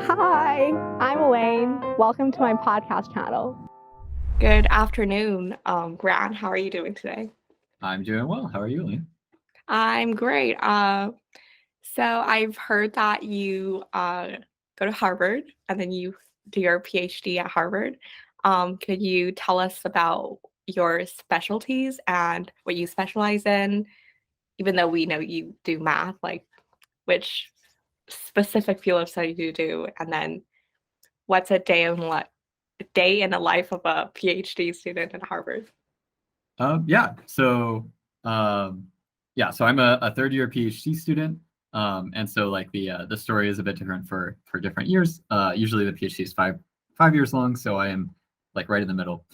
Hi, I'm Elaine. Welcome to my podcast channel. Good afternoon, Grant. How are you doing today? I'm doing well. How are you, Elaine? I'm great. So I've heard that you go to Harvard and then you do your PhD at Harvard. Could you tell us about your specialties and what you specialize in? Even though we know you do math, like which specific field of study do you do? And then what's a day in the life of a PhD student at Harvard? Yeah. So, so I'm a third year PhD student, and so like the story is a bit different for different years. Usually the PhD is five years long, so I am like right in the middle.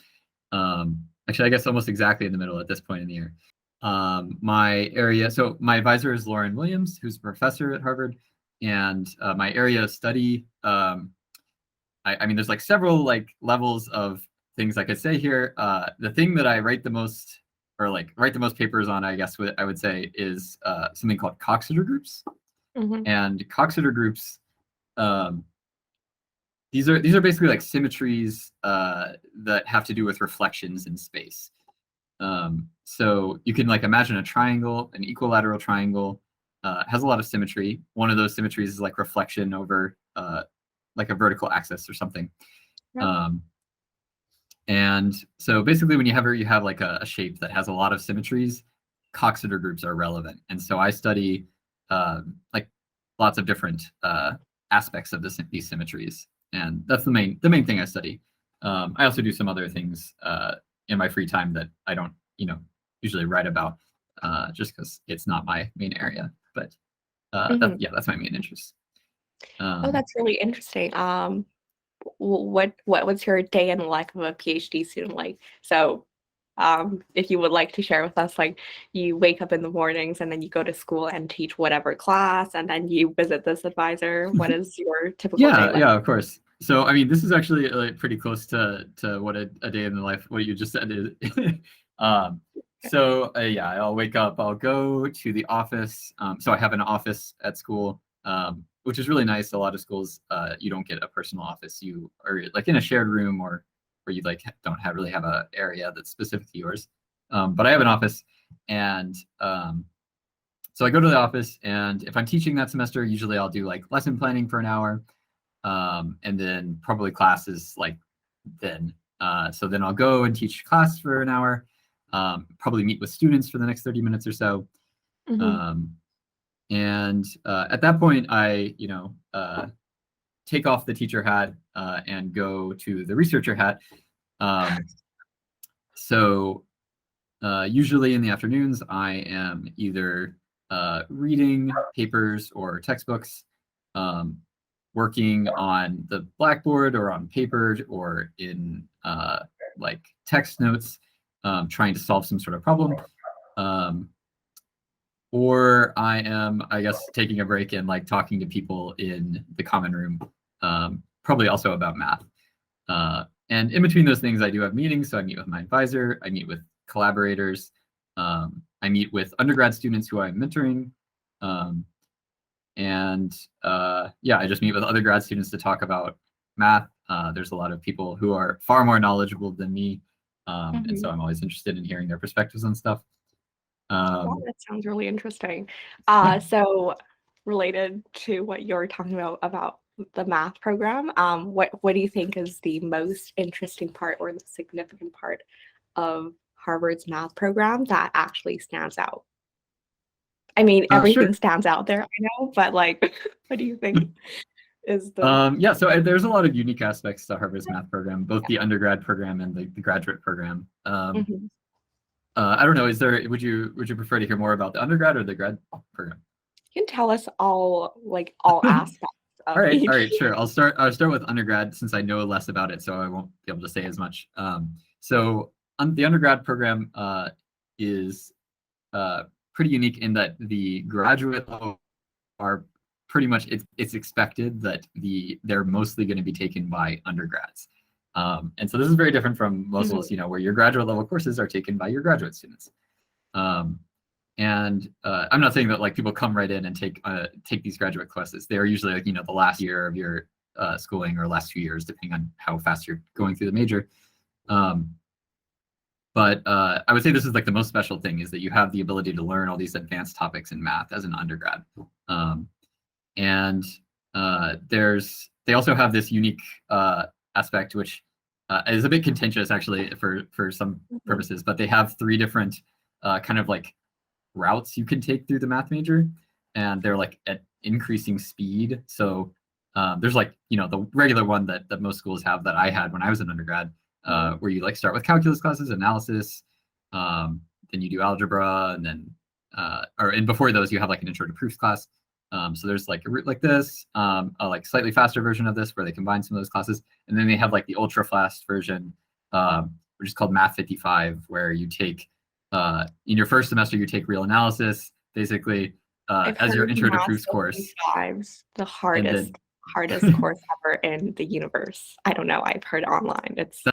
Actually, I guess almost exactly in the middle at this point in the year. My advisor is Lauren Williams, who's a professor at Harvard, and my area of study. I mean, there's like several like levels of things I could say here. The thing that I write the most, or like write the most papers on, I guess I would say, is something called Coxeter groups. Mm-hmm. And Coxeter groups, these are basically like symmetries that have to do with reflections in space. So you can like imagine a triangle, an equilateral triangle, has a lot of symmetry. One of those symmetries is like reflection over like a vertical axis or something. Yep. And so basically when you have like a shape that has a lot of symmetries, Coxeter groups are relevant. And so I study like lots of different aspects of these symmetries. And that's the main thing I study. I also do some other things in my free time that I don't, usually write about just because it's not my main area. But that's my main interest. Oh, that's really interesting. What was your day in the life of a PhD student like? So, if you would like to share with us, like you wake up in the mornings and then you go to school and teach whatever class, and then you visit this advisor. What is your typical day like? Yeah, of course. So, I mean, this is actually like pretty close to what a day in the life, what you just said is. I'll wake up, I'll go to the office. So I have an office at school, which is really nice. A lot of schools, you don't get a personal office. You are like in a shared room or you like don't really have a area that's specific to yours. But I have an office, and so I go to the office, and if I'm teaching that semester, usually I'll do like lesson planning for an hour. And then probably classes like then. So then I'll go and teach class for an hour, probably meet with students for the next 30 minutes or so. Mm-hmm. And at that point, I, take off the teacher hat and go to the researcher hat. So usually in the afternoons, I am either reading papers or textbooks, working on the blackboard or on paper or in like text notes, trying to solve some sort of problem. Or I am, I guess, taking a break and like talking to people in the common room, probably also about math. And in between those things, I do have meetings. So I meet with my advisor, I meet with collaborators, I meet with undergrad students who I'm mentoring. I just meet with other grad students to talk about math. There's a lot of people who are far more knowledgeable than me. And so I'm always interested in hearing their perspectives on stuff. Wow, that sounds really interesting. Yeah. So related to what you're talking about the math program, what do you think is the most interesting part or the significant part of Harvard's math program that actually stands out? I mean, everything Sure. stands out there, I know, but like, what do you think is the So there's a lot of unique aspects to Harvard's math program, both the undergrad program and the graduate program. Mhm. I don't know, would you prefer to hear more about the undergrad or the grad program? You can tell us all aspects All of right, each. sure. I'll start with undergrad since I know less about it, so I won't be able to say as much. The undergrad program is pretty unique in that the graduate level are pretty much it's expected that they're mostly going to be taken by undergrads. And so this is very different from most schools, where your graduate level courses are taken by your graduate students. And I'm not saying that like people come right in and take these graduate classes. They are usually like the last year of your schooling, or last 2 years, depending on how fast you're going through the major. But I would say this is like the most special thing, is that you have the ability to learn all these advanced topics in math as an undergrad. And they also have this unique aspect, which is a bit contentious actually for some purposes, but they have 3 different kind of like routes you can take through the math major, and they're like at increasing speed. So there's like, the regular one that most schools have, that I had when I was an undergrad, where you like start with calculus classes, analysis, then you do algebra, and then and before those you have like an intro to proofs class. So there's like a route like this, a like slightly faster version of this where they combine some of those classes, and then they have like the ultra fast version, which is called Math 55, where you take in your first semester you take real analysis basically as your intro to proofs course. The hardest course ever in the universe. I don't know. I've heard online. That's so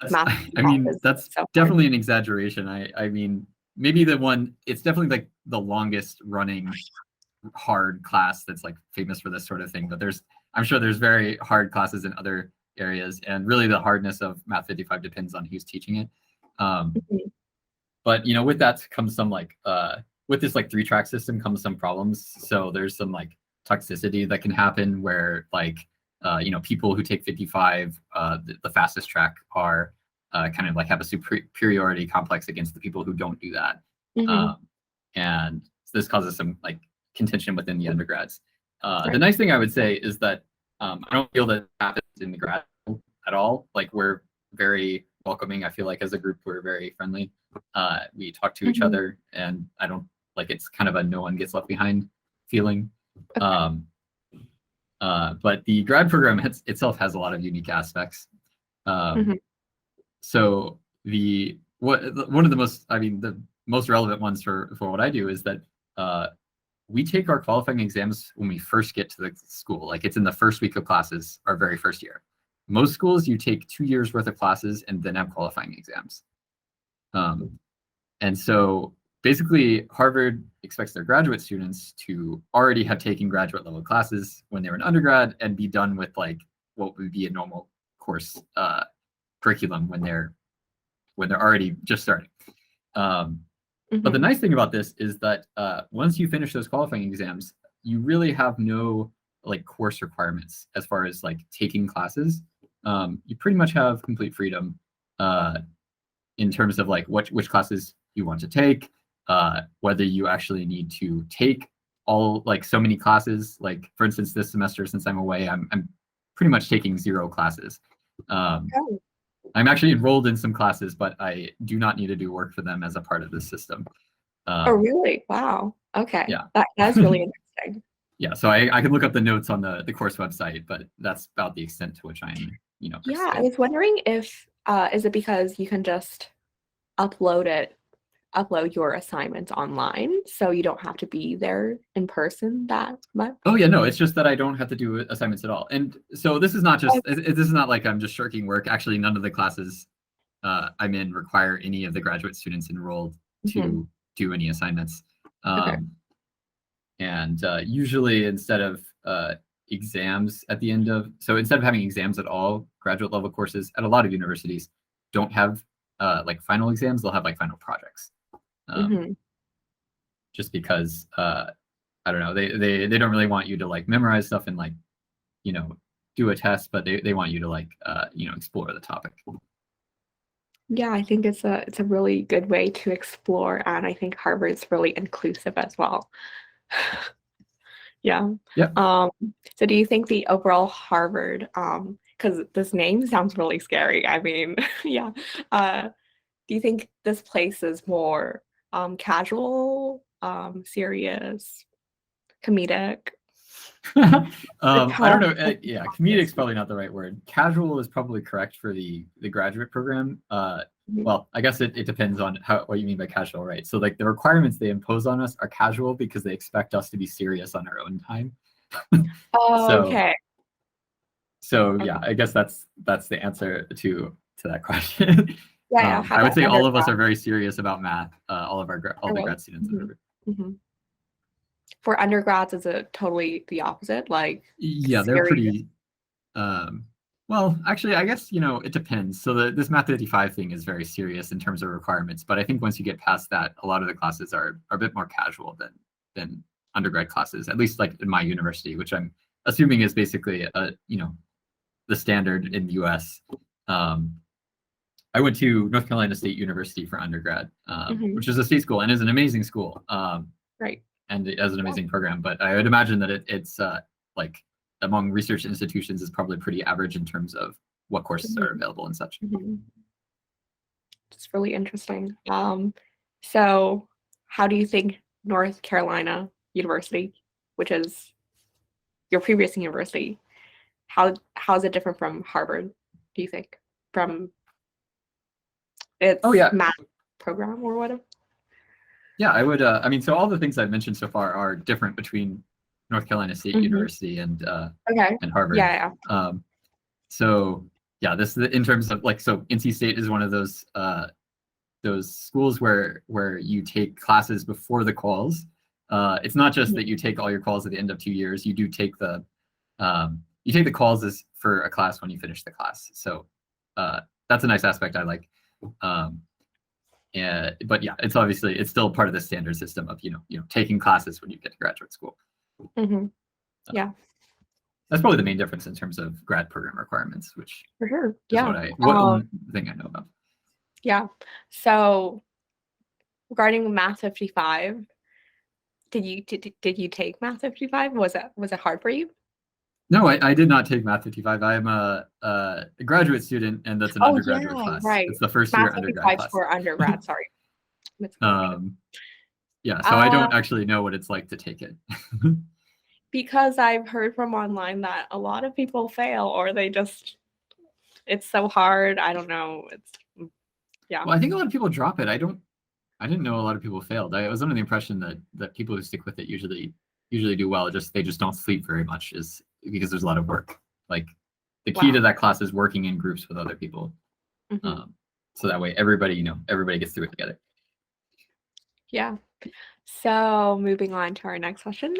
definitely an exaggeration. I mean, maybe it's definitely like the longest running hard class that's like famous for this sort of thing. But I'm sure there's very hard classes in other areas, and really the hardness of Math 55 depends on who's teaching it. But with that comes some like with this like 3-track system comes some problems. So there's some like toxicity that can happen where like people who take 55, the fastest track, are kind of like have a superiority complex against the people who don't do that. And this causes some like contention within the undergrads. The nice thing I would say is that I don't feel that happens in the grad at all. Like, we're very welcoming. I feel like as a group we're very friendly. We talk to each other, and I don't like, it's kind of a no one gets left behind feeling. But the grad program itself has a lot of unique aspects. So one of the most relevant ones for what I do is that we take our qualifying exams when we first get to the school. Like, it's in the first week of classes, our very first year. Most schools, you take 2 years worth of classes and then have qualifying exams. And so basically Harvard expects their graduate students to already have taken graduate level classes when they were an undergrad and be done with like what would be a normal course curriculum when they're already just starting. But the nice thing about this is that once you finish those qualifying exams, you really have no like course requirements as far as like taking classes. You pretty much have complete freedom in terms of like which classes you want to take, whether you actually need to take all like so many classes. Like, for instance, this semester, since I'm away, I'm pretty much taking 0 classes. I'm actually enrolled in some classes, but I do not need to do work for them as a part of this system. Oh, really? Wow. Okay. Yeah. That's really interesting. Yeah, so I could look up the notes on the course website, but that's about the extent to which I'm, Yeah, I was wondering if is it because you can just upload your assignments online, so you don't have to be there in person that much? Oh yeah, no, it's just that I don't have to do assignments at all. And so this is not just this is not like I'm just shirking work. Actually, none of the classes I'm in require any of the graduate students enrolled to do any assignments. And usually instead of exams at the end of, so instead of having exams at all, graduate level courses at a lot of universities don't have like final exams. They'll have like final projects. Just because I don't know, they don't really want you to like memorize stuff and like do a test, but they want you to like explore the topic. Yeah, I think it's a really good way to explore, and I think Harvard's really inclusive as well. Yeah. So do you think the overall Harvard, because this name sounds really scary, I mean, yeah, do you think this place is more casual, serious, comedic? I don't know. Yeah, comedic's probably not the right word. Casual is probably correct for the graduate program. Well, I guess it depends on what you mean by casual, right? So like the requirements they impose on us are casual because they expect us to be serious on our own time. Okay. So yeah, I guess that's the answer to that question. Yeah, I would say all of us are very serious about math. All the grad students at Harvard. For undergrads, is it totally the opposite? Like, yeah, they're pretty. Well, actually, I guess, it depends. So this Math 55 thing is very serious in terms of requirements, but I think once you get past that, a lot of the classes are a bit more casual than undergrad classes, at least like in my university, which I'm assuming is basically the standard in the US. I went to North Carolina State University for undergrad, which is a state school and is an amazing school. Right. And it has an amazing program, but I would imagine that it's like among research institutions is probably pretty average in terms of what courses are available and such. It's really interesting. So how do you think North Carolina University, which is your previous university, how is it different from Harvard, do you think? From its math program or whatever? Yeah, I would. I mean, so all the things I've mentioned so far are different between North Carolina State University and Harvard. Yeah. So yeah, this in terms of so NC State is one of those schools where you take classes before the quals. It's not just that you take all your quals at the end of 2 years. You do take the quals as for a class when you finish the class. So that's a nice aspect I like. But yeah, it's still part of the standard system of taking classes when you get to graduate school. Yeah, that's probably the main difference in terms of grad program requirements, which for sure. Is one thing I know about. Yeah. So regarding Math 55, did you take Math 55? Was it hard for you? No, I did not take Math 55. I'm a graduate student, and that's an undergraduate class. Right. It's the first Math year undergrad class. For undergrad, sorry. Yeah, so I don't actually know what it's like to take it. Because I've heard from online that a lot of people fail, or it's so hard. I don't know. Well, I think a lot of people drop it. I didn't know a lot of people failed. I was under the impression that people who stick with it usually do well. They just don't sleep very much, is because there's a lot of work. Like the key to that class is working in groups with other people. So that way everybody gets through it together. Yeah. So moving on to our next question.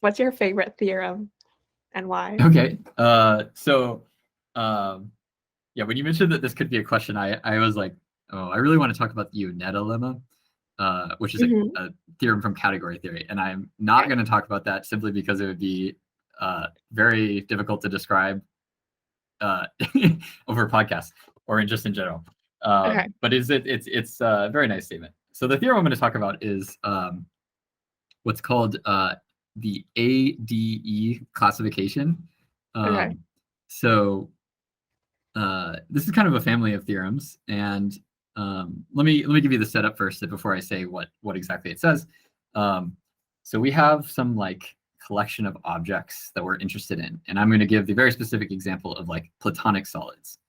What's your favorite theorem and why? Okay. Yeah, when you mentioned that this could be a question, I was like, oh, I really want to talk about the Unetta lemma, which is a theorem from category theory. And I'm not going to talk about that simply because it would be very difficult to describe over a podcast or just in general. But it's a very nice statement. So the theorem I'm going to talk about is what's called the ADE classification. So this is kind of a family of theorems, and let me give you the setup first before I say what exactly it says. So we have some collection of objects that we're interested in, and I'm going to give the very specific example of platonic solids.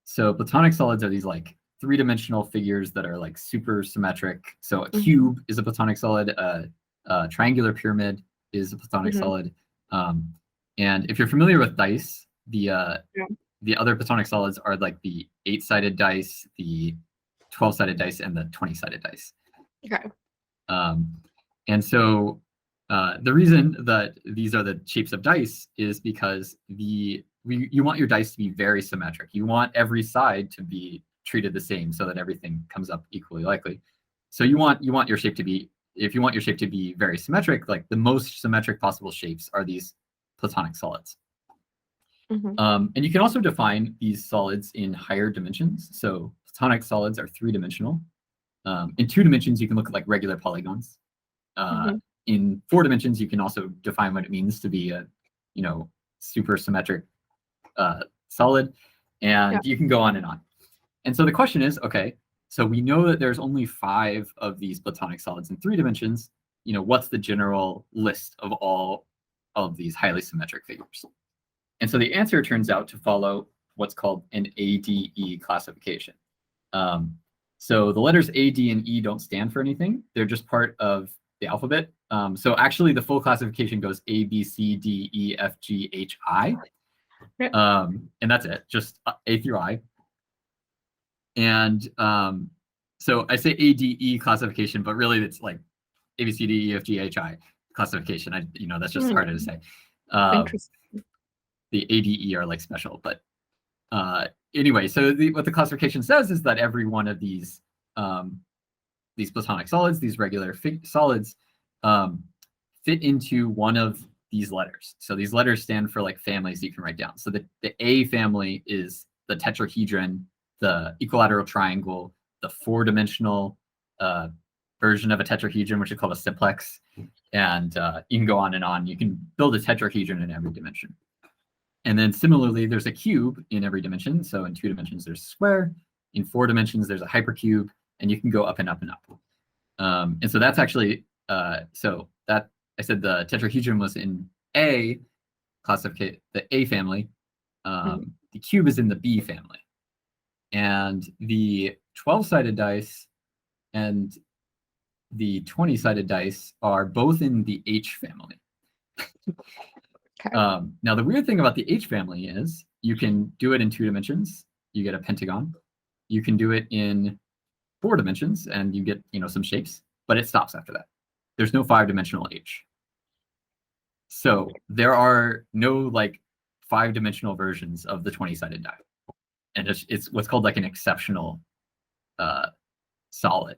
So platonic solids are these three-dimensional figures that are super symmetric. So a cube is a platonic solid. A triangular pyramid is a platonic solid. And if you're familiar with dice, the other platonic solids are the 8-sided dice, the 12-sided dice, and the 20-sided dice. And so the reason that these are the shapes of dice is because you want your dice to be very symmetric. You want every side to be treated the same so that everything comes up equally likely. So you want your shape to be, if you want your shape to be very symmetric, the most symmetric possible shapes are these platonic solids. And you can also define these solids in higher dimensions. So platonic solids are 3-dimensional. In 2 dimensions, you can look at regular polygons. In 4 dimensions, you can also define what it means to be a super symmetric solid, and you can go on and on. And so the question is, okay, so we know that there's only 5 of these platonic solids in 3 dimensions. What's the general list of all of these highly symmetric figures? And so the answer turns out to follow what's called an ADE classification. So the letters A, D, and E don't stand for anything. They're just part of the alphabet. So actually the full classification goes A, B, C, D, E, F, G, H, I. And that's it, just A through I. And so I say ADE classification, but really it's A, B, C, D, E, F, G, H, I classification. That's just harder to say. Interesting. the ADE are like special, but anyway, so what the classification says is that every one of these platonic solids, these regular solids, fit into one of these letters. So these letters stand for like families you can write down. So the A family is the tetrahedron, the equilateral triangle, the four-dimensional version of a tetrahedron, which is called a simplex. And you can go on and on. You can build a tetrahedron in every dimension. And then similarly, there's a cube in every dimension. So in 2 dimensions, there's a square. In 4 dimensions, there's a hypercube. And you can go up and up and up. And so that's actually, so that I said the tetrahedron was in A classification, the A family. The cube is in the B family. And the 12-sided dice and the 20-sided dice are both in the H family. Okay. Now, the weird thing about the H family is you can do it in 2 dimensions. You get a pentagon. You can do it in 4 dimensions, and you get some shapes, but it stops after that. There's no 5-dimensional H. So there are no like 5-dimensional versions of the 20-sided die, and it's what's called like an exceptional solid.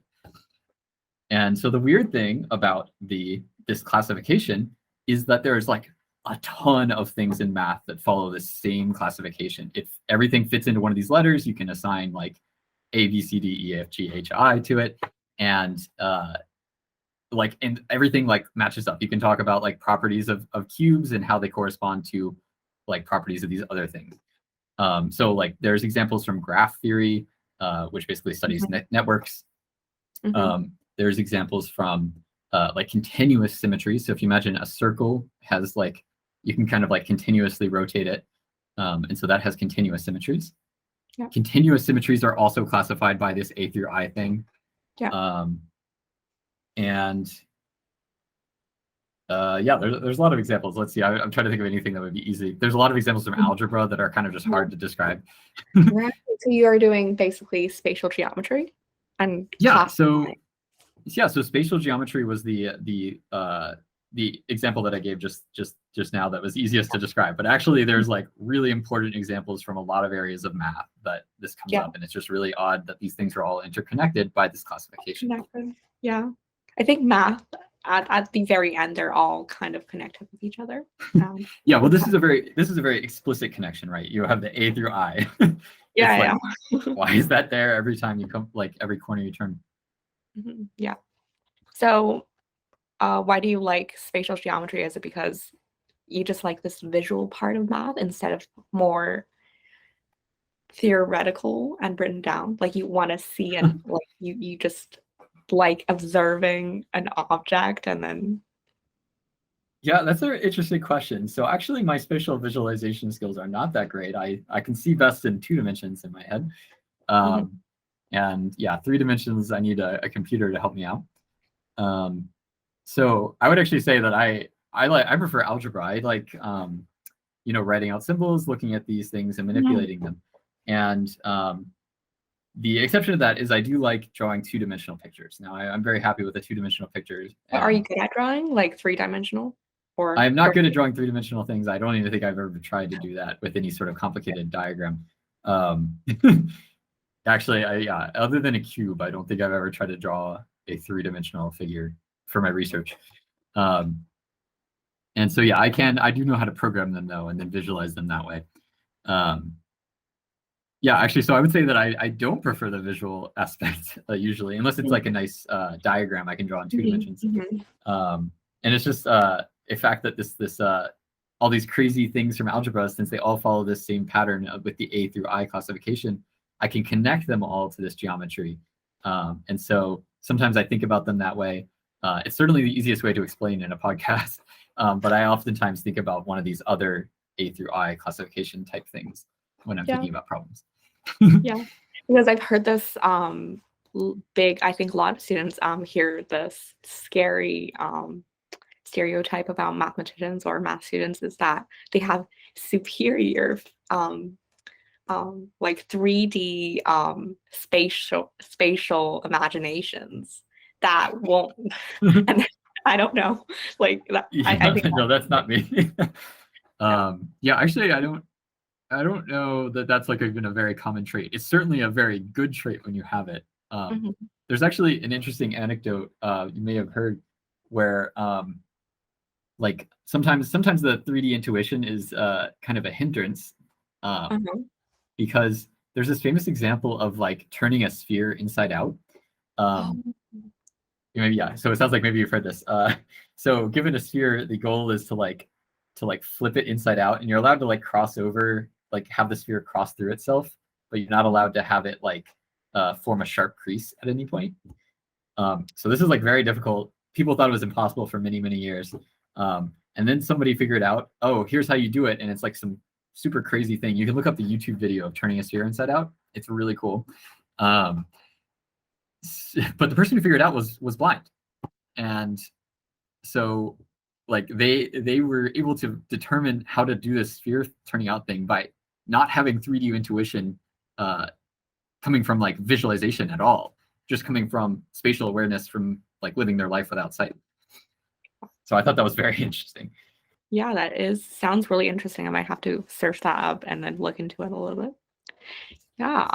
And so the weird thing about this classification is that there's like a ton of things in math that follow the same classification. If everything fits into one of these letters, you can assign like A, B, C, D, E, F, G, H, I to it, and everything like matches up. You can talk about like properties of cubes and how they correspond to like properties of these other things. So like there's examples from graph theory, which basically studies networks. There's examples from like continuous symmetry. So if you imagine a circle has like, you can kind of like continuously rotate it. And so that has continuous symmetries. Yeah. Continuous symmetries are also classified by this A through I thing. Yeah. There's a lot of examples. Let's see. I'm trying to think of anything that would be easy. There's a lot of examples from algebra that are kind of just hard to describe. Right. So you are doing basically spatial geometry and So spatial geometry was the example that I gave just now that was easiest to describe. But actually, there's like really important examples from a lot of areas of math that this comes up, and it's just really odd that these things are all interconnected by this classification. Yeah, I think math at the very end, they're all kind of connected with each other. Yeah, well, this is a very explicit connection, right? You have the A through I. Yeah. Why is that there every time you come, like every corner you turn? Yeah. So why do you like spatial geometry? Is it because you just like this visual part of math instead of more theoretical and written down? Like you want to see it, like you just like observing an object and then... Yeah, that's an interesting question. So actually my spatial visualization skills are not that great. I can see best in 2 dimensions in my head. And yeah, 3 dimensions, I need a computer to help me out. So I would actually say that I prefer algebra. I like writing out symbols, looking at these things and manipulating them. And the exception to that is I do like drawing 2-dimensional pictures. Now I'm very happy with the 2-dimensional pictures. Are you good at drawing like 3-dimensional? Or I'm not good at drawing 3-dimensional things. I don't even think I've ever tried to do that with any sort of complicated diagram. Actually, other than a cube, I don't think I've ever tried to draw a 3-dimensional figure for my research. And so yeah, I do know how to program them though, and then visualize them that way. Yeah, actually, so I would say that I don't prefer the visual aspect usually, unless it's like a nice diagram I can draw in 2 dimensions. And it's just a fact that this all these crazy things from algebra, since they all follow this same pattern with the A through I classification, I can connect them all to this geometry. And so sometimes I think about them that way. It's certainly the easiest way to explain in a podcast, but I oftentimes think about one of these other A through I classification type things when I'm thinking about problems. Yeah, because I've heard this big, I think a lot of students hear this scary stereotype about mathematicians or math students is that they have superior like 3D spatial imaginations that won't and I don't know, like that, I think no, that's not me. Yeah, actually, I don't know that that's like even a very common trait. It's certainly a very good trait when you have it. Mhm. There's actually an interesting anecdote you may have heard where like sometimes the 3D intuition is kind of a hindrance Mhm. because there's this famous example of like turning a sphere inside out. Oh. Maybe yeah. So it sounds like maybe you've heard this. So given a sphere, the goal is to like flip it inside out, and you're allowed to like cross over, like have the sphere cross through itself, but you're not allowed to have it like form a sharp crease at any point. So this is like very difficult. People thought it was impossible for many, many years. And then somebody figured out, oh, here's how you do it. And it's like some super crazy thing. You can look up the YouTube video of turning a sphere inside out. It's really cool. But the person who figured it out was blind. And so like they were able to determine how to do this sphere turning out thing by not having 3D intuition coming from like visualization at all, just coming from spatial awareness from like living their life without sight. So I thought that was very interesting. Yeah, that is sounds really interesting. I might have to search that up and then look into it a little bit. Yeah,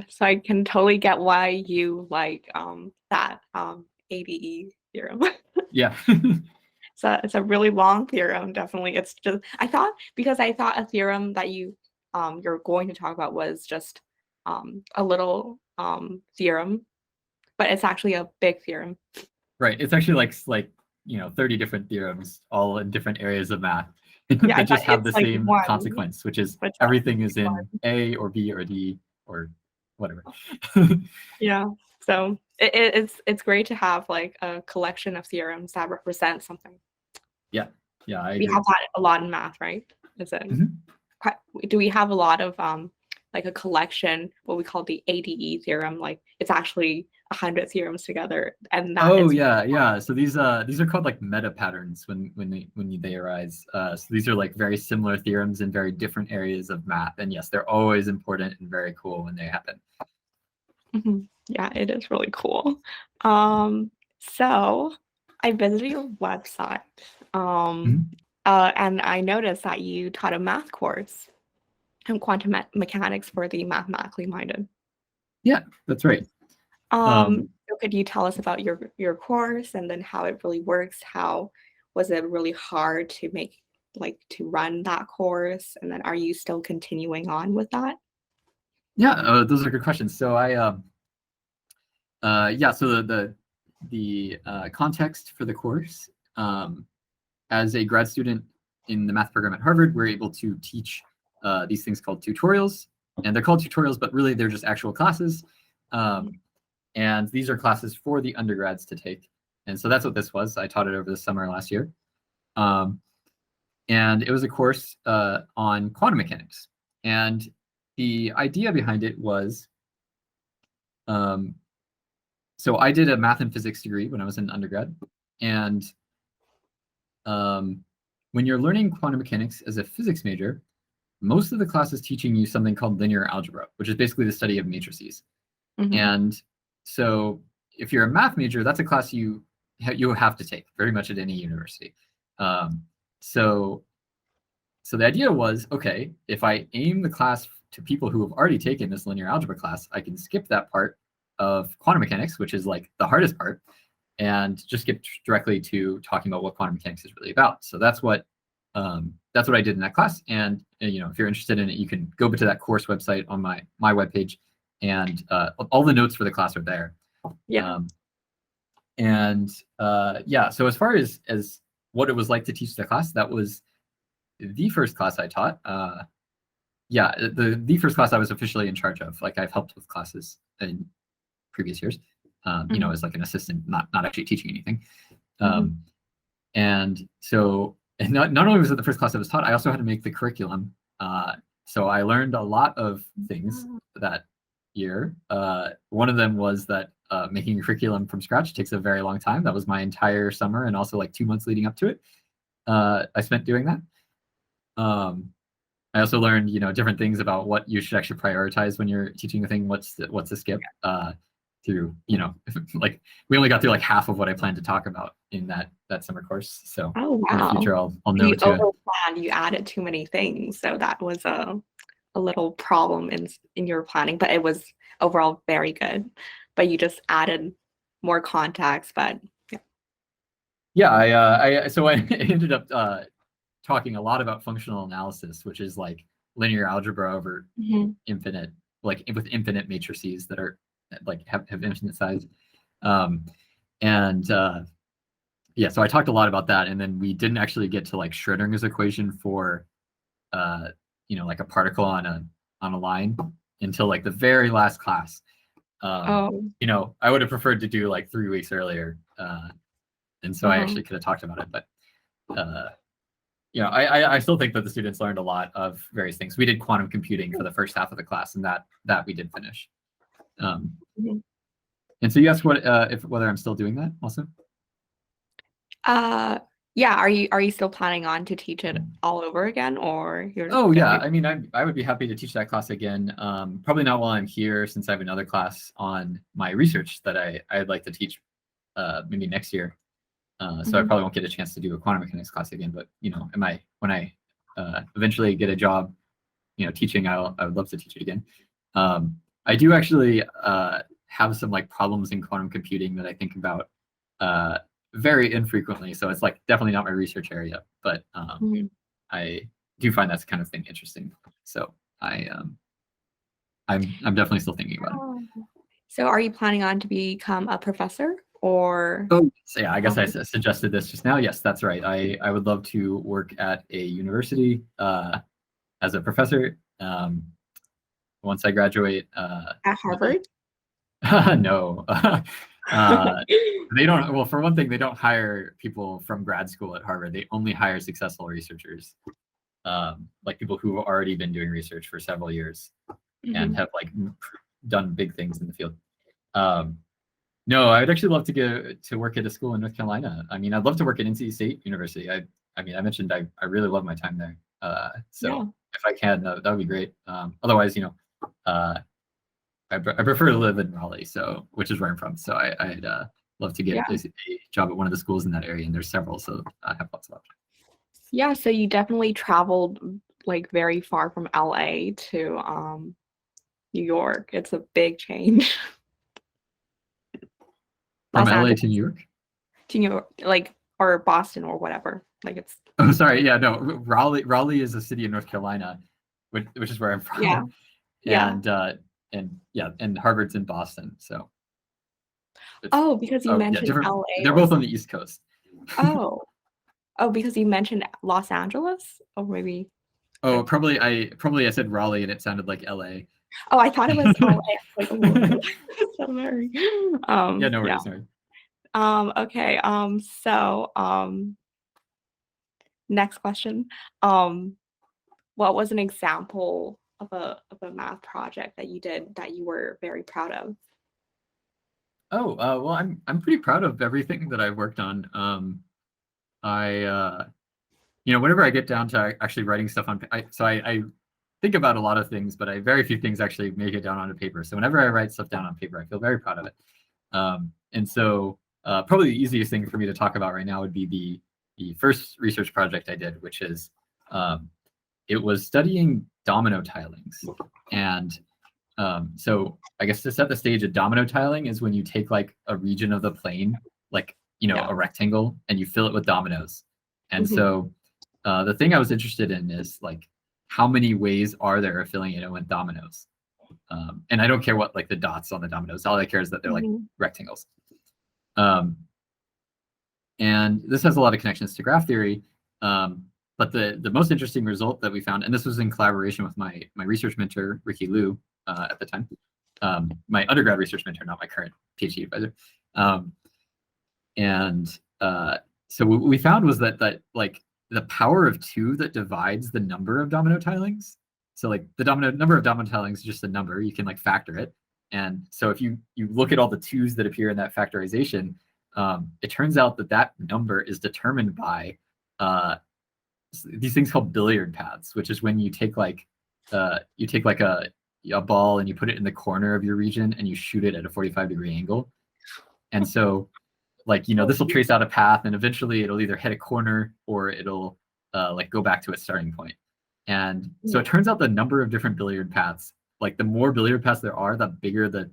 so I can totally get why you like that ADE theorem. Yeah. So it's a really long theorem, definitely. It's just I thought a theorem that you're going to talk about was just a little theorem, but it's actually a big theorem. Right. It's actually like 30 different theorems all in different areas of math Yeah, I that thought just have it's the like same one, consequence, which is but it's everything is actually in A or B or D or whatever. yeah. So it's great to have like a collection of theorems that represent something. Yeah. Yeah, I We agree. have that a lot in math, right? Is it Mhm. do we have a lot of like a collection, what we call the ADE theorem? Like it's actually 100 theorems together, and that Oh is yeah, yeah. So these are called like meta patterns when they arise. So these are like very similar theorems in very different areas of math. And yes, they're always important and very cool when they happen. Yeah, it is really cool. So I visited your website, Mhm. and I noticed that you taught a math course in quantum mechanics for the mathematically minded. Yeah, that's right. So could you tell us about your course and then how it really works? How was it really hard to make to run that course? And then are you still continuing on with that? Yeah, those are good questions. So yeah, so the context for the course, as a grad student in the math program at Harvard, we're able to teach these things called tutorials, and they're called tutorials, but really they're just actual classes. And these are classes for the undergrads to take. And so that's what this was. I taught it over the summer last year. And it was a course on quantum mechanics. And the idea behind it was, so I did a math and physics degree when I was in undergrad. And when you're learning quantum mechanics as a physics major, most of the class is teaching you something called linear algebra, which is basically the study of matrices. And so if you're a math major, that's a class you have to take very much at any university. So the idea was, okay, if I aim the class to people who have already taken this linear algebra class, I can skip that part of quantum mechanics, which is like the hardest part, and just get directly to talking about what quantum mechanics is really about. So that's what I did in that class. And if you're interested in it, you can go to that course website on my webpage, and all the notes for the class are there. Yeah. Yeah, so as far as what it was like to teach the class, that was the first class I taught. Yeah, the first class I was officially in charge of. Like I've helped with classes in previous years, as like an assistant, not actually teaching anything. And so, and not only was it the first class I was taught, I also had to make the curriculum. So I learned a lot of things that year. One of them was that making a curriculum from scratch takes a very long time. That was my entire summer and also like 2 months leading up to it. I spent doing that. I also learned, different things about what you should actually prioritize when you're teaching a thing, what's to skip. through, like we only got through like half of what I planned to talk about in that summer course. So Oh, in the wow. future, I'll know You to. overplanned, you added too many things. So that was a little problem in your planning, but it was overall very good. But you just added more context, but Yeah, so I ended up talking a lot about functional analysis, which is like linear algebra over infinite, like with infinite matrices that are like have infinite size. Yeah, so I talked a lot about that, and then we didn't actually get to like Schrodinger's equation for like a particle on a line until like the very last class. I would have preferred to do like 3 weeks earlier, and so I actually could have talked about it, but I still think that the students learned a lot of various things. We did quantum computing for the first half of the class, and that we did finish. And so you asked whether I'm still doing that also? Yeah. Are you still planning on to teach it all over again, or you're? Oh yeah, I mean, I would be happy to teach that class again. Probably not while I'm here, since I have another class on my research that I'd like to teach maybe next year. So I probably won't get a chance to do a quantum mechanics class again. But when I eventually get a job, teaching, I would love to teach it again. I do actually have some like problems in quantum computing that I think about very infrequently. So it's like definitely not my research area, but I do find that kind of thing interesting. So I'm definitely still thinking about it. So are you planning on to become a professor, or? Oh, so yeah, I guess I suggested this just now. Yes, that's right. I would love to work at a university as a professor once I graduate. At Harvard? No. They don't. Well, for one thing, they don't hire people from grad school at Harvard. They only hire successful researchers, like people who have already been doing research for several years and have like done big things in the field. No, I'd actually love to go to work at a school in North Carolina. I mean, I'd love to work at NC State University. I mentioned I really love my time there. If I can, that would be great. Otherwise, I prefer to live in Raleigh, which is where I'm from. So I'd love to get a job at one of the schools in that area, and there's several, so I have lots of options. Yeah, so you definitely traveled like very far from LA to New York. It's a big change. From LA to New York? To New York, like, or Boston or whatever. Like it's. Oh, sorry. Yeah, no. Raleigh is a city in North Carolina, which is where I'm from. Yeah. And Harvard's in Boston. So. Because you mentioned LA. They're both on the East Coast. Because you mentioned Los Angeles, or maybe. Oh, probably I said Raleigh and it sounded like LA. Oh, I thought it was LA. Like, so sorry. Yeah, no worries. Sorry. Okay. So, next question. What was an example of a math project that you did that you were very proud of? Oh, well, I'm pretty proud of everything that I've worked on. Whenever I get down to actually writing stuff on, I think about a lot of things, but very few things actually make it down onto paper. So whenever I write stuff down on paper, I feel very proud of it. And so probably the easiest thing for me to talk about right now would be the first research project I did, which is it was studying domino tilings. And so I guess to set the stage, a domino tiling is when you take like a region of the plane, like a rectangle, and you fill it with dominoes. And so the thing I was interested in is like how many ways are there of filling it in with dominoes? And I don't care what like the dots on the dominoes. All I care is that they're like rectangles. And this has a lot of connections to graph theory. But the most interesting result that we found, and this was in collaboration with my research mentor, Ricky Liu, at the time, my undergrad research mentor, not my current PhD advisor. So what we found was that like the power of 2 that divides the number of domino tilings. So like the number of domino tilings is just a number, you can like factor it. And so if you look at all the 2's that appear in that factorization, it turns out that number is determined by these things called billiard paths, which is when you take like a a ball and you put it in the corner of your region and you shoot it at a 45-degree angle. And so like, this will trace out a path, and eventually it'll either hit a corner or it'll like go back to its starting point. And so it turns out the number of different billiard paths, like the more billiard paths there are, the bigger the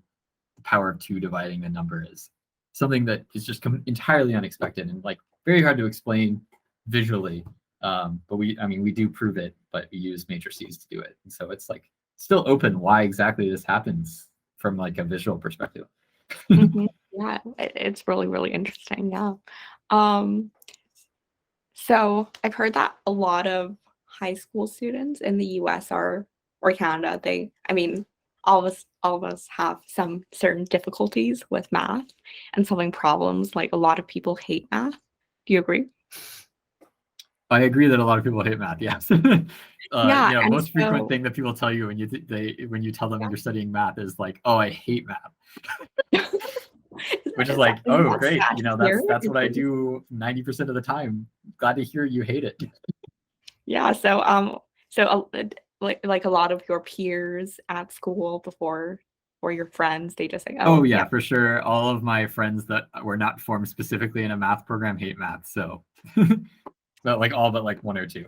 power of 2 dividing the number is. Something that is just entirely unexpected and like very hard to explain visually. But we do prove it, but we use matrices to do it. And so it's like still open why exactly this happens from like a visual perspective. Yeah, it's really, really interesting. Yeah. So I've heard that a lot of high school students in the US or Canada, all of us have some certain difficulties with math and solving problems. Like a lot of people hate math. Do you agree? I agree that a lot of people hate math. Yes. Yeah, and most frequent thing that people tell you when you tell them you're studying math is like, "Oh, I hate math," which is like, "Oh, great! That's what I do 90% of the time. Glad to hear you hate it." Yeah. Like a lot of your peers at school before, or your friends, they just say, "Oh yeah, for sure." All of my friends that were not formed specifically in a math program hate math. So. But like all but like 1 or 2.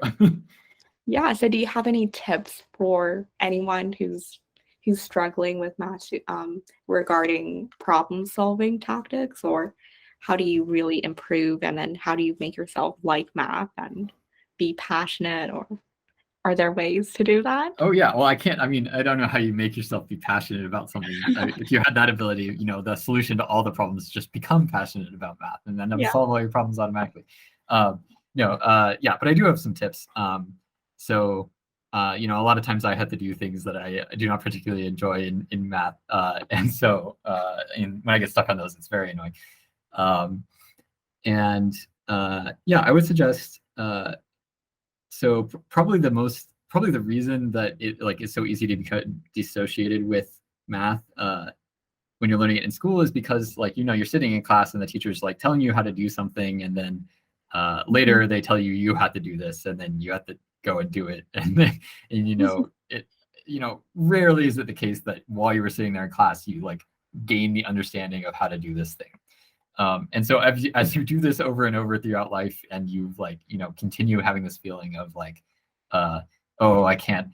Yeah. So do you have any tips for anyone who's struggling with math regarding problem solving tactics, or how do you really improve, and then how do you make yourself like math and be passionate, or are there ways to do that? Oh yeah, well I don't know how you make yourself be passionate about something. If you had that ability, the solution to all the problems is just become passionate about math and then solve all your problems automatically. Yeah, but I do have some tips. So a lot of times I have to do things that I do not particularly enjoy in math, and so when I get stuck on those, it's very annoying. Yeah, I would suggest. So probably the reason that it is so easy to become dissociated with math when you're learning it in school is because you're sitting in class and the teacher's like telling you how to do something, and then later they tell you have to do this, and then you have to go and do it, and then it rarely is it the case that while you were sitting there in class you gain the understanding of how to do this thing. And so as you do this over and over throughout life, and you continue having this feeling of oh, I can't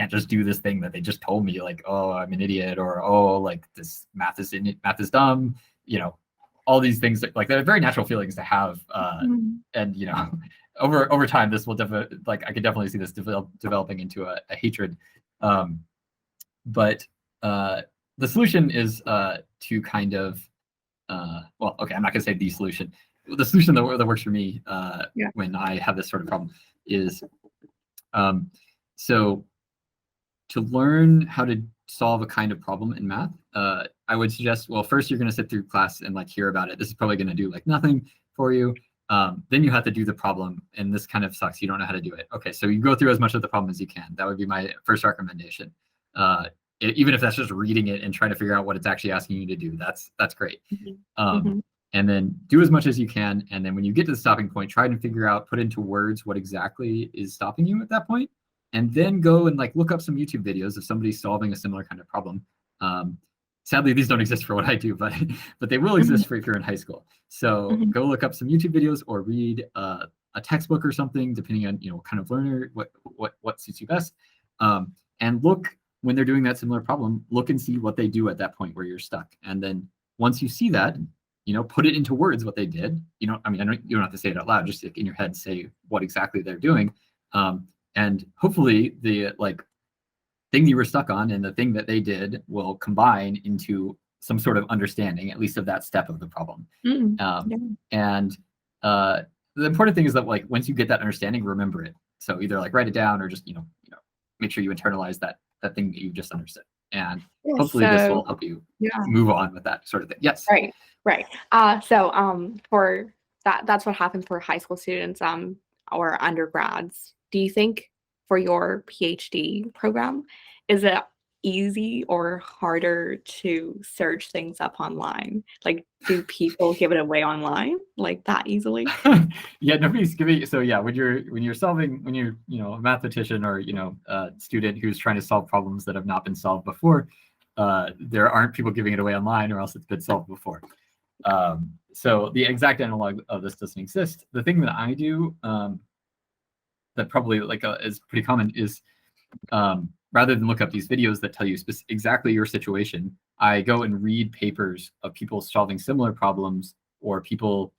just do this thing that they just told me, oh, I'm an idiot, or oh, this math is dumb, all these things that they're very natural feelings to have, and over time this will I could definitely see this developing into a hatred. But the solution is to kind of well, okay, I'm not gonna say the solution. The solution that works for me when I have this sort of problem is so to learn how to solve a kind of problem in math, I would suggest, well, first you're going to sit through class and hear about it. This is probably going to do nothing for you. Then you have to do the problem, and this kind of sucks. You don't know how to do it. Okay, so you go through as much of the problem as you can. That would be my first recommendation. Even if that's just reading it and trying to figure out what it's actually asking you to do, that's great. And then do as much as you can, and then when you get to the stopping point, try and figure out, put into words what exactly is stopping you at that point, and then go and look up some YouTube videos of somebody solving a similar kind of problem. Sadly, these don't exist for what I do, but they will exist for if you're in high school. So go look up some YouTube videos or read a textbook or something, depending on what kind of learner, what suits you best. And look, when they're doing that similar problem, look and see what they do at that point where you're stuck. And then once you see that, put it into words what they did. You don't have to say it out loud, just in your head, say what exactly they're doing. And hopefully the thing you were stuck on and the thing that they did will combine into some sort of understanding, at least of that step of the problem. And the important thing is that once you get that understanding, remember it. So either write it down or just make sure you internalize that thing that you just understood. And hopefully this will help you move on with that sort of thing. Yes. Right. For that's what happens for high school students or undergrads. Do you think for your PhD program, is it easy or harder to search things up online? Like, do people give it away online like that easily? Yeah, nobody's giving. So yeah, when you're a mathematician or a student who's trying to solve problems that have not been solved before, there aren't people giving it away online, or else it's been solved before. So the exact analog of this doesn't exist. The thing that I do that probably is pretty common is rather than look up these videos that tell you exactly your situation, I go and read papers of people solving similar problems, or people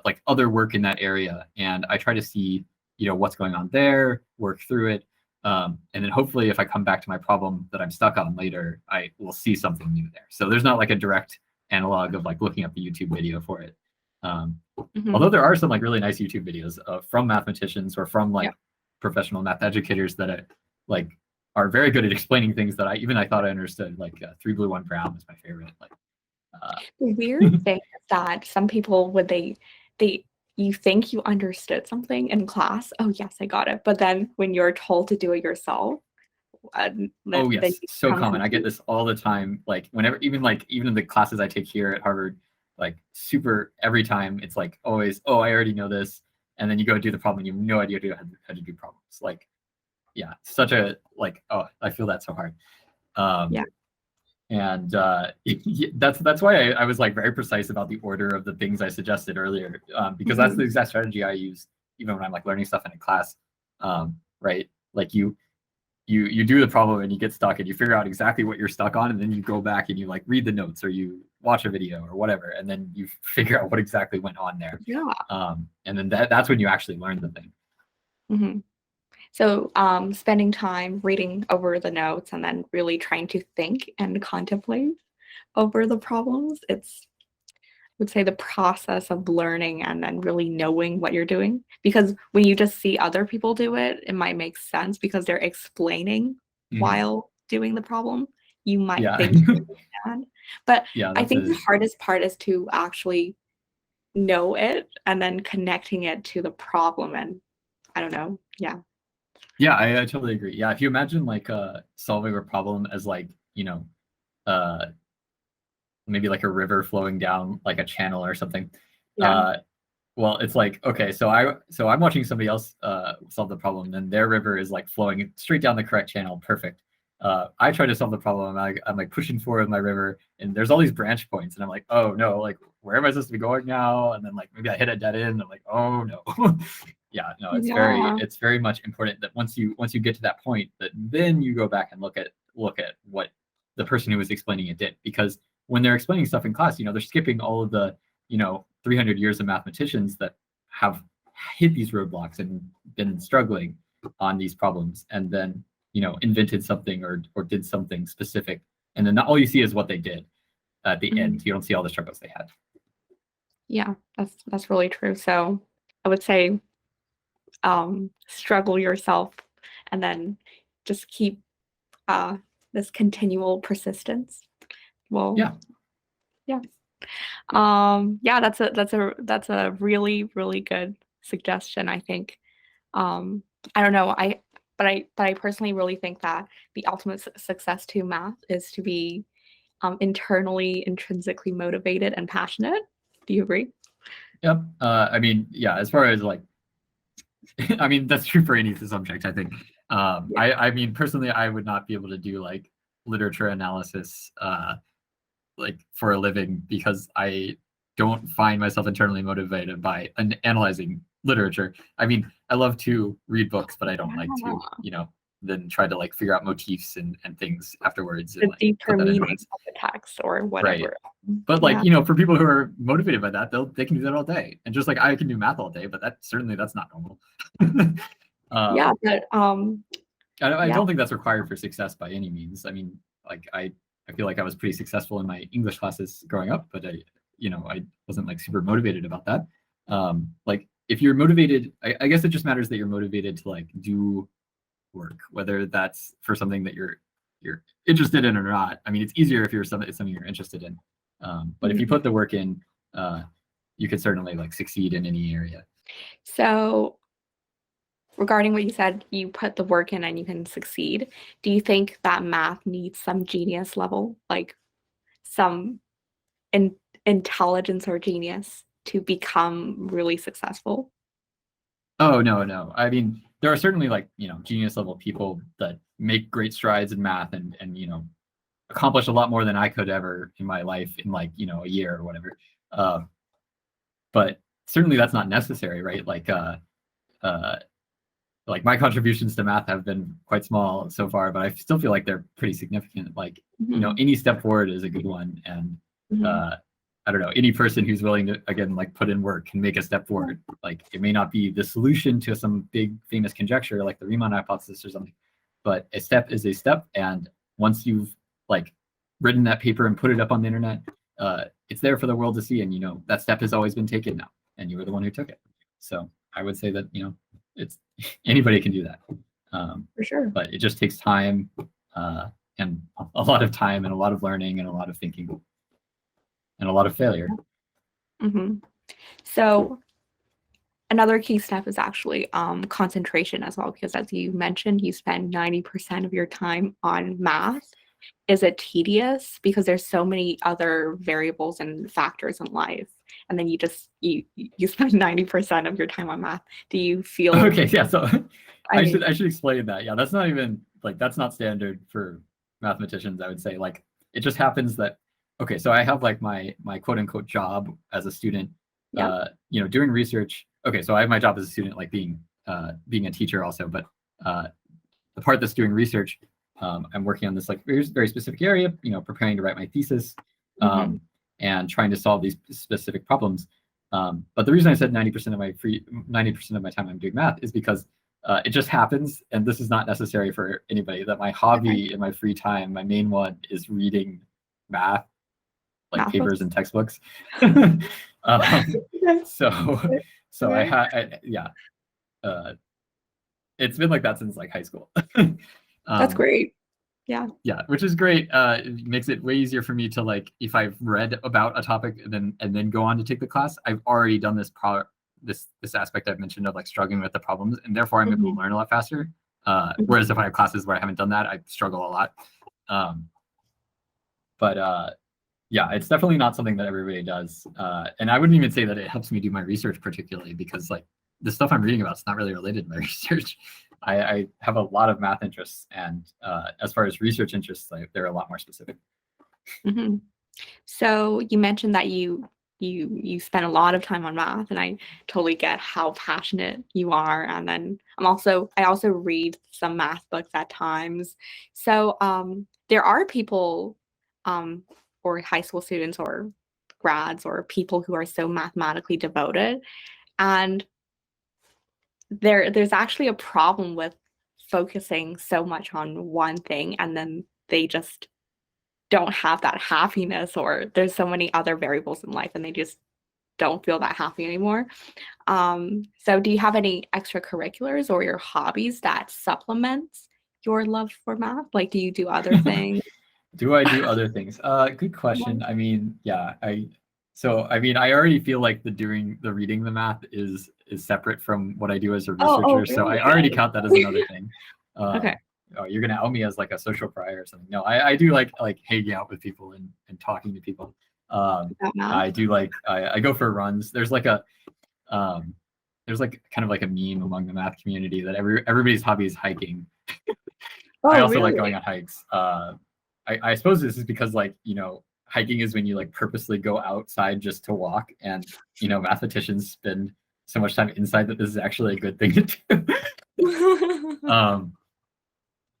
like other work in that area, and I try to see what's going on there, work through it, and then hopefully if I come back to my problem that I'm stuck on later, I will see something new there. So there's not like a direct analog of like looking up the YouTube video for it. Although there are some like really nice YouTube videos from mathematicians or from like professional math educators that are very good at explaining things that I thought I understood. Like 3 Blue 1 Brown is my favorite. Like the weird thing is that some people, when they you think you understood something in class, oh yes, I got it, but then when you're told to do it yourself, oh yes, so common. I get this all the time. Like whenever, even in the classes I take here at Harvard, like super every time it's like always, oh, I already know this, and then you go do the problem and you have no idea how to do problems. Like, yeah, such a oh, I feel that so hard. And that's why I was like very precise about the order of the things I suggested earlier, because that's the exact strategy I use even when I'm like learning stuff in a class, right? Like you do the problem and you get stuck and you figure out exactly what you're stuck on, and then you go back and you like read the notes or you watch a video or whatever, and then you figure out what exactly went on there. And then that's when you actually learn the thing. So spending time reading over the notes and then really trying to think and contemplate over the problems, it's, I would say, the process of learning and then really knowing what you're doing. Because when you just see other people do it, it might make sense because they're explaining while doing the problem. You might think you understand. But I think the hardest part is to actually know it and then connecting it to the problem. And I don't know. Yeah, I totally agree. Yeah, if you imagine like solving a problem as like, maybe like a river flowing down like a channel or something. Well, it's like, okay, so I'm watching somebody else solve the problem, and their river is like flowing straight down the correct channel, perfect. I try to solve the problem, I'm like pushing forward my river, and there's all these branch points, and I'm like, oh no, like where am I supposed to be going now? And then like maybe I hit a dead end, I'm like, oh no. Yeah, no, it's very much important that once you get to that point, that then you go back and look at what the person who was explaining it did. Because when they're explaining stuff in class, they're skipping all of the 300 years of mathematicians that have hit these roadblocks and been struggling on these problems, and then invented something or did something specific, and then all you see is what they did at the end. You don't see all the struggles they had. Yeah, that's really true. So I would say struggle yourself and then just keep this continual persistence. Well, that's a really, really good suggestion, I think. I don't know, but I personally really think that the ultimate success to math is to be internally, intrinsically motivated and passionate. Do you agree? Yep. I mean, yeah, as far as like, I mean, that's true for any subject, I think. I mean, personally, I would not be able to do like literature analysis like for a living, because I don't find myself internally motivated by analyzing literature. I mean, I love to read books, but I don't like to, then try to like figure out motifs and things afterwards. The deeper meaning of the text or whatever. Right. But like, for people who are motivated by that, they can do that all day. And just like I can do math all day, but that's not normal. But I don't think that's required for success by any means. I mean, like I feel like I was pretty successful in my English classes growing up, but I wasn't like super motivated about that. Like if you're motivated, I guess it just matters that you're motivated to like do work, whether that's for something that you're interested in or not. I mean, it's easier if it's something you're interested in. But if you put the work in, you could certainly like succeed in any area. So regarding what you said, you put the work in and you can succeed. Do you think that math needs some genius level, like some in intelligence or genius to become really successful? Oh, no. I mean, there are certainly like, genius level people that make great strides in math and accomplish a lot more than I could ever in my life in like, a year or whatever. Um, but certainly that's not necessary, right? Uh, like my contributions to math have been quite small so far, but I still feel like they're pretty significant. Like, Mhm, any step forward is a good one. And mhm. I don't know, any person who's willing to, again, like put in work can make a step forward. Like it may not be the solution to some big famous conjecture like the Riemann hypothesis or something, but a step is a step. And once you've like written that paper and put it up on the internet, it's there for the world to see. And, that step has always been taken now and you were the one who took it. So I would say that, it's anybody can do that. For sure. But it just takes time and a lot of time and a lot of learning and a lot of thinking and a lot of failure. hmm So another key step is actually concentration as well, because as you mentioned, you spend 90% of your time on math. Is it tedious because there's so many other variables and factors in life, and then you spend 90% of your time on math? Do you feel? Okay, yeah. So I mean, I should explain that. Yeah, that's not even like that's not standard for mathematicians. I would say like it just happens that okay. So I have like my quote unquote job as a student. yeah. Doing research. Okay, so I have my job as a student, like being a teacher also, but uh, the part that's doing research, I'm working on this like very specific area. Preparing to write my thesis hmm and trying to solve these specific problems. But the reason I said 90% of my time I'm doing math is because it just happens, and this is not necessary for anybody, that my Okay. hobby in my free time, my main one, is reading math, like Math papers books. and textbooks. um, Okay. so so Okay. yeah, uh, it's been like that since like high school. That's um, great. Yeah. yeah, which is great. It makes it way easier for me to like if I've read about a topic and then go on to take the class, I've already done this aspect I've mentioned of like struggling with the problems, and therefore I'm able hmm to learn a lot faster. hmm Whereas if I have classes where I haven't done that, I struggle a lot. Um, but yeah, it's definitely not something that everybody does. And I wouldn't even say that it helps me do my research particularly because like the stuff I'm reading about is not really related to my research. I have a lot of math interests, and as far as research interests, like they're a lot more specific. hmm So you mentioned that you spend a lot of time on math, and I totally get how passionate you are. And then I also read some math books at times. So there are people um, or high school students or grads or people who are so mathematically devoted, and there's actually a problem with focusing so much on one thing, and then they just don't have that happiness, or there's so many other variables in life and they just don't feel that happy anymore. So do you have any extracurriculars or your hobbies that supplements your love for math? Like, do you do other things? Do I do other things? Good Yeah. question. I mean, yeah, I mean, I already feel like the reading the math is separate from what I do as a Oh, researcher, so I really? already count that as another thing. Okay. Oh, you're gonna out me as like a social pariah or something. No, I do like hanging out with people and talking to people. About math? I do like I go for runs. Um, there's like kind of like a meme among the math community that everybody's hobby is hiking. I Oh, also like really? going on hikes. I suppose this is because like hiking is when you like purposely go outside just to walk, and mathematicians spend so much time inside that this is actually a good thing to do. um,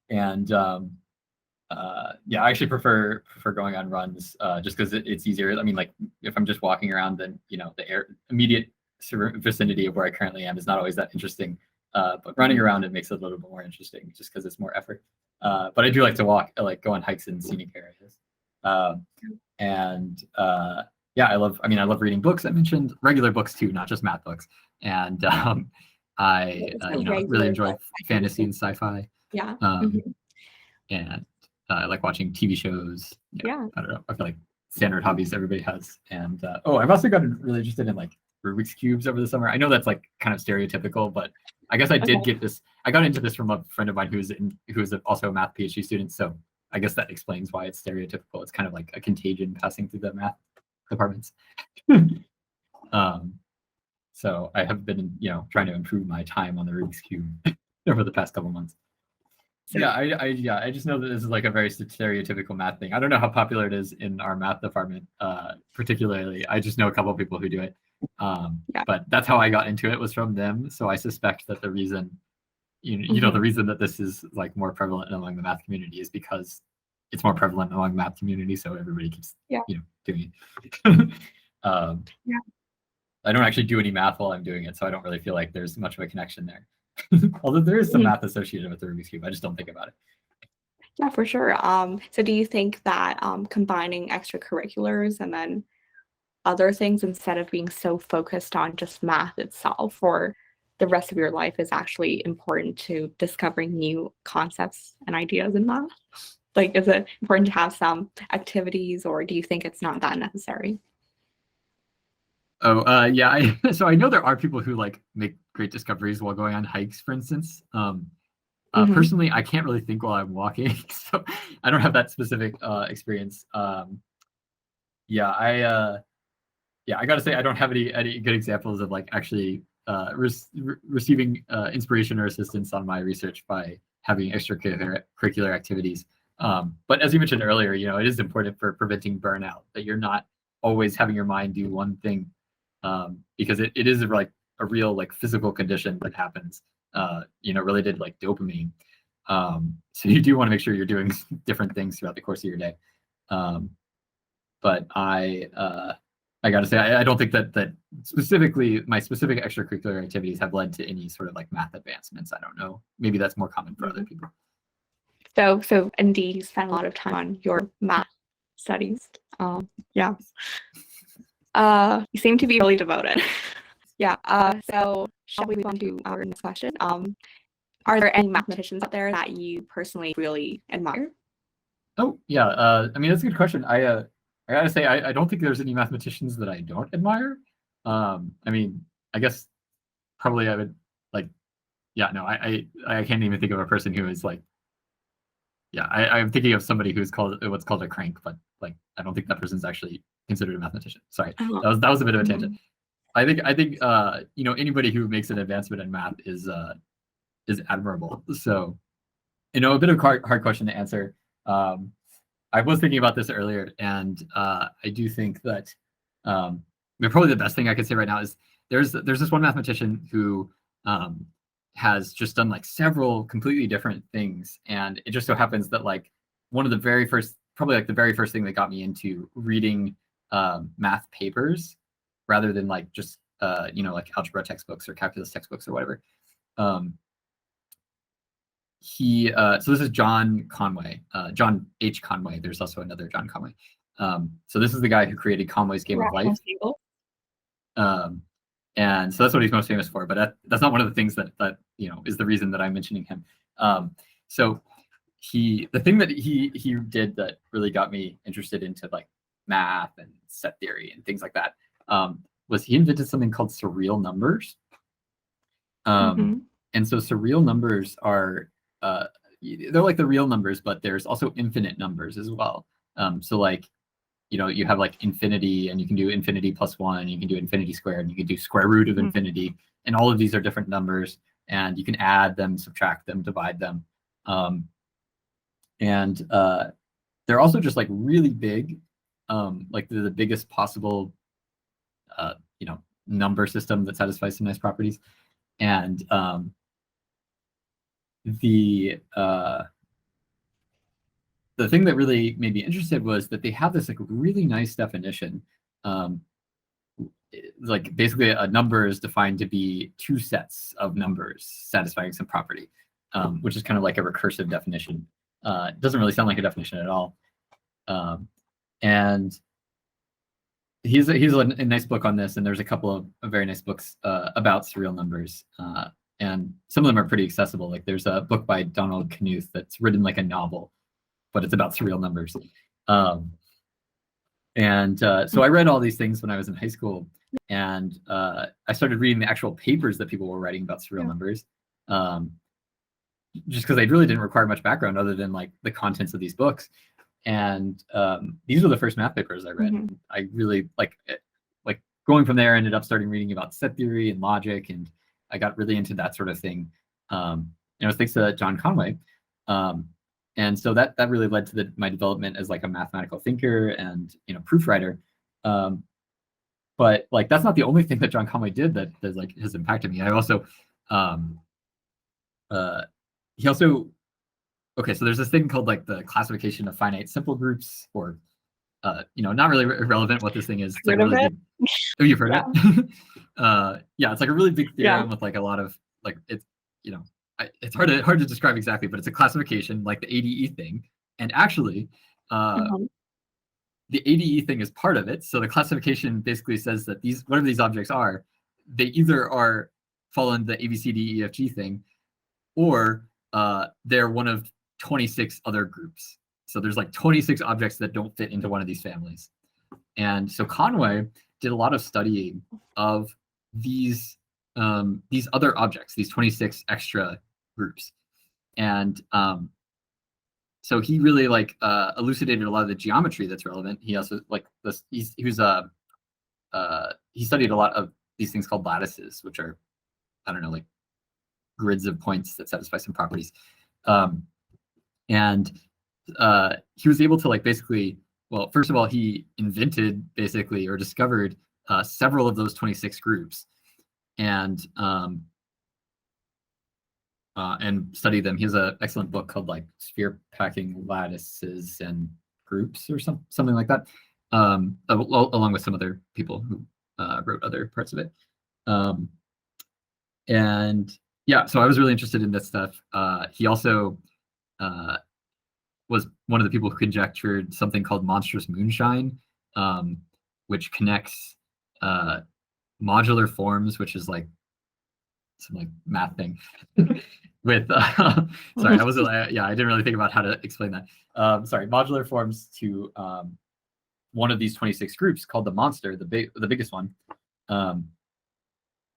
and Yeah, I actually prefer going on runs just because it's easier. I mean, like if I'm just walking around, then the immediate vicinity of where I currently am is not always that interesting. But running around it makes it a little bit more interesting just because it's more effort. But I do like to walk, like go on hikes in scenic areas. Um, and Yeah, I mean, I love reading books. I mentioned regular books too, not just math books. And I, What's a really regular enjoy book that you fantasy and sci-fi. Yeah. Um, Mhm. and I like watching TV shows. Yeah. I don't know. I feel like standard hobbies everybody has. And I've also gotten really interested in like Rubik's cubes over the summer. I know that's like kind of stereotypical, but I guess I did get this. I got into this from a friend of mine who's also a math PhD student. So I guess that explains why it's stereotypical. It's kind of like a contagion passing through the math departments. So I have been, trying to improve my time on the Rubik's cube over the past couple months. So, I just know that this is like a very stereotypical math thing. I don't know how popular it is in our math department, particularly. I just know a couple of people who do it. But that's how I got into it, was from them. So I suspect that the reason, the reason that this is like more prevalent among the math community is because it's more prevalent among math community. So everybody keeps, doing it. I don't actually do any math while I'm doing it, so I don't really feel like there's much of a connection there. Although there is some math associated with the Rubik's Cube, I just don't think about it. Yeah, for sure. So do you think that combining extracurriculars and then other things instead of being so focused on just math itself for the rest of your life is actually important to discovering new concepts and ideas in math? Like, is it important to have some activities, or do you think it's not that necessary? Oh, yeah. So I know there are people who like make great discoveries while going on hikes, for instance. Personally, I can't really think while I'm walking, so I don't have that specific experience. I gotta say I don't have any good examples of like actually receiving inspiration or assistance on my research by having extracurricular activities. But as you mentioned earlier, it is important for preventing burnout that you're not always having your mind do one thing, because it is like a real like physical condition that happens, related to like dopamine. So you do want to make sure you're doing different things throughout the course of your day. But I got to say, I don't think that specifically my specific extracurricular activities have led to any sort of like math advancements. I don't know. Maybe that's more common for other people. So indeed, you spent a lot of time on your math studies. You seem to be really devoted. So shall we move on to our next question? Are there any mathematicians out there that you personally really admire? Oh, yeah. I mean, that's a good question. I gotta say, I don't think there's any mathematicians that I don't admire. I mean, I guess probably I would like, I can't even think of a person who is like, I'm thinking of somebody who's what's called a crank, but like, I don't think that person's actually considered a mathematician. Sorry, that was a bit of a tangent. I think anybody who makes an advancement in math is admirable. So, a bit of a hard question to answer. I was thinking about this earlier, and I do think that probably the best thing I could say right now is there's this one mathematician who has just done like several completely different things, and it just so happens that like one of the very first thing that got me into reading math papers rather than like just like algebra textbooks or calculus textbooks or whatever. So this is John Conway, John H. Conway. There's also another John Conway. So this is the guy who created Conway's Game of Life. And so that's what he's most famous for. But that's not one of the things that is the reason that I'm mentioning him. So the thing that he did that really got me interested into like math and set theory and things like that was he invented something called surreal numbers. And so surreal numbers are they're like the real numbers, but there's also infinite numbers as well. So like, you have like infinity, and you can do infinity plus 1, you can do infinity squared, and you can do square root of infinity, and all of these are different numbers, and you can add them, subtract them, divide them. And they're also just like really big, like they're the biggest possible number system that satisfies some nice properties. And the thing that really made me interested was that they have this like really nice definition. Like basically a number is defined to be two sets of numbers satisfying some property, which is kind of like a recursive definition. It doesn't really sound like a definition at all. And he's a nice book on this, and there's a couple of very nice books about surreal numbers. And some of them are pretty accessible. Like there's a book by Donald Knuth that's written like a novel, but it's about surreal numbers. So I read all these things when I was in high school, And I started reading the actual papers that people were writing about surreal numbers, just because they really didn't require much background other than like the contents of these books. And these were the first math papers I read. Mhm. I really like going from there, I ended up starting reading about set theory and logic, and I got really into that sort of thing. And it was thanks to John Conway. And so that really led to my development as like a mathematical thinker and proofwriter. But like that's not the only thing that John Conway did that like has impacted me. I also he also okay, so there's this thing called like the classification of finite simple groups, or not really relevant what this thing is. It's like a really big. Oh, you've heard it? Yeah, it's like a really big theorem with like a lot of like it's it's hard to describe exactly, but it's a classification like the ADE thing, and actually, the ADE thing is part of it. So the classification basically says that whatever these objects are, they either fall in the ABCDEFG thing, or they're one of 26 other groups. So there's like 26 objects that don't fit into one of these families. And so Conway did a lot of studying of these other objects, these 26 extra groups. And so he really like elucidated a lot of the geometry that's relevant. He also like this. He studied a lot of these things called lattices, which are, I don't know, like grids of points that satisfy some properties. And he was able to like basically, well, first of all, he invented basically or discovered several of those 26 groups, and studied them. He has an excellent book called like Sphere Packing Lattices and Groups or something like that, along with some other people who wrote other parts of it. And yeah, so I was really interested in this stuff. He also was one of the people who conjectured something called monstrous moonshine, which connects modular forms, which is like some like math thing, with sorry, I didn't really think about how to explain that. Sorry, modular forms to one of these 26 groups called the monster, the biggest one.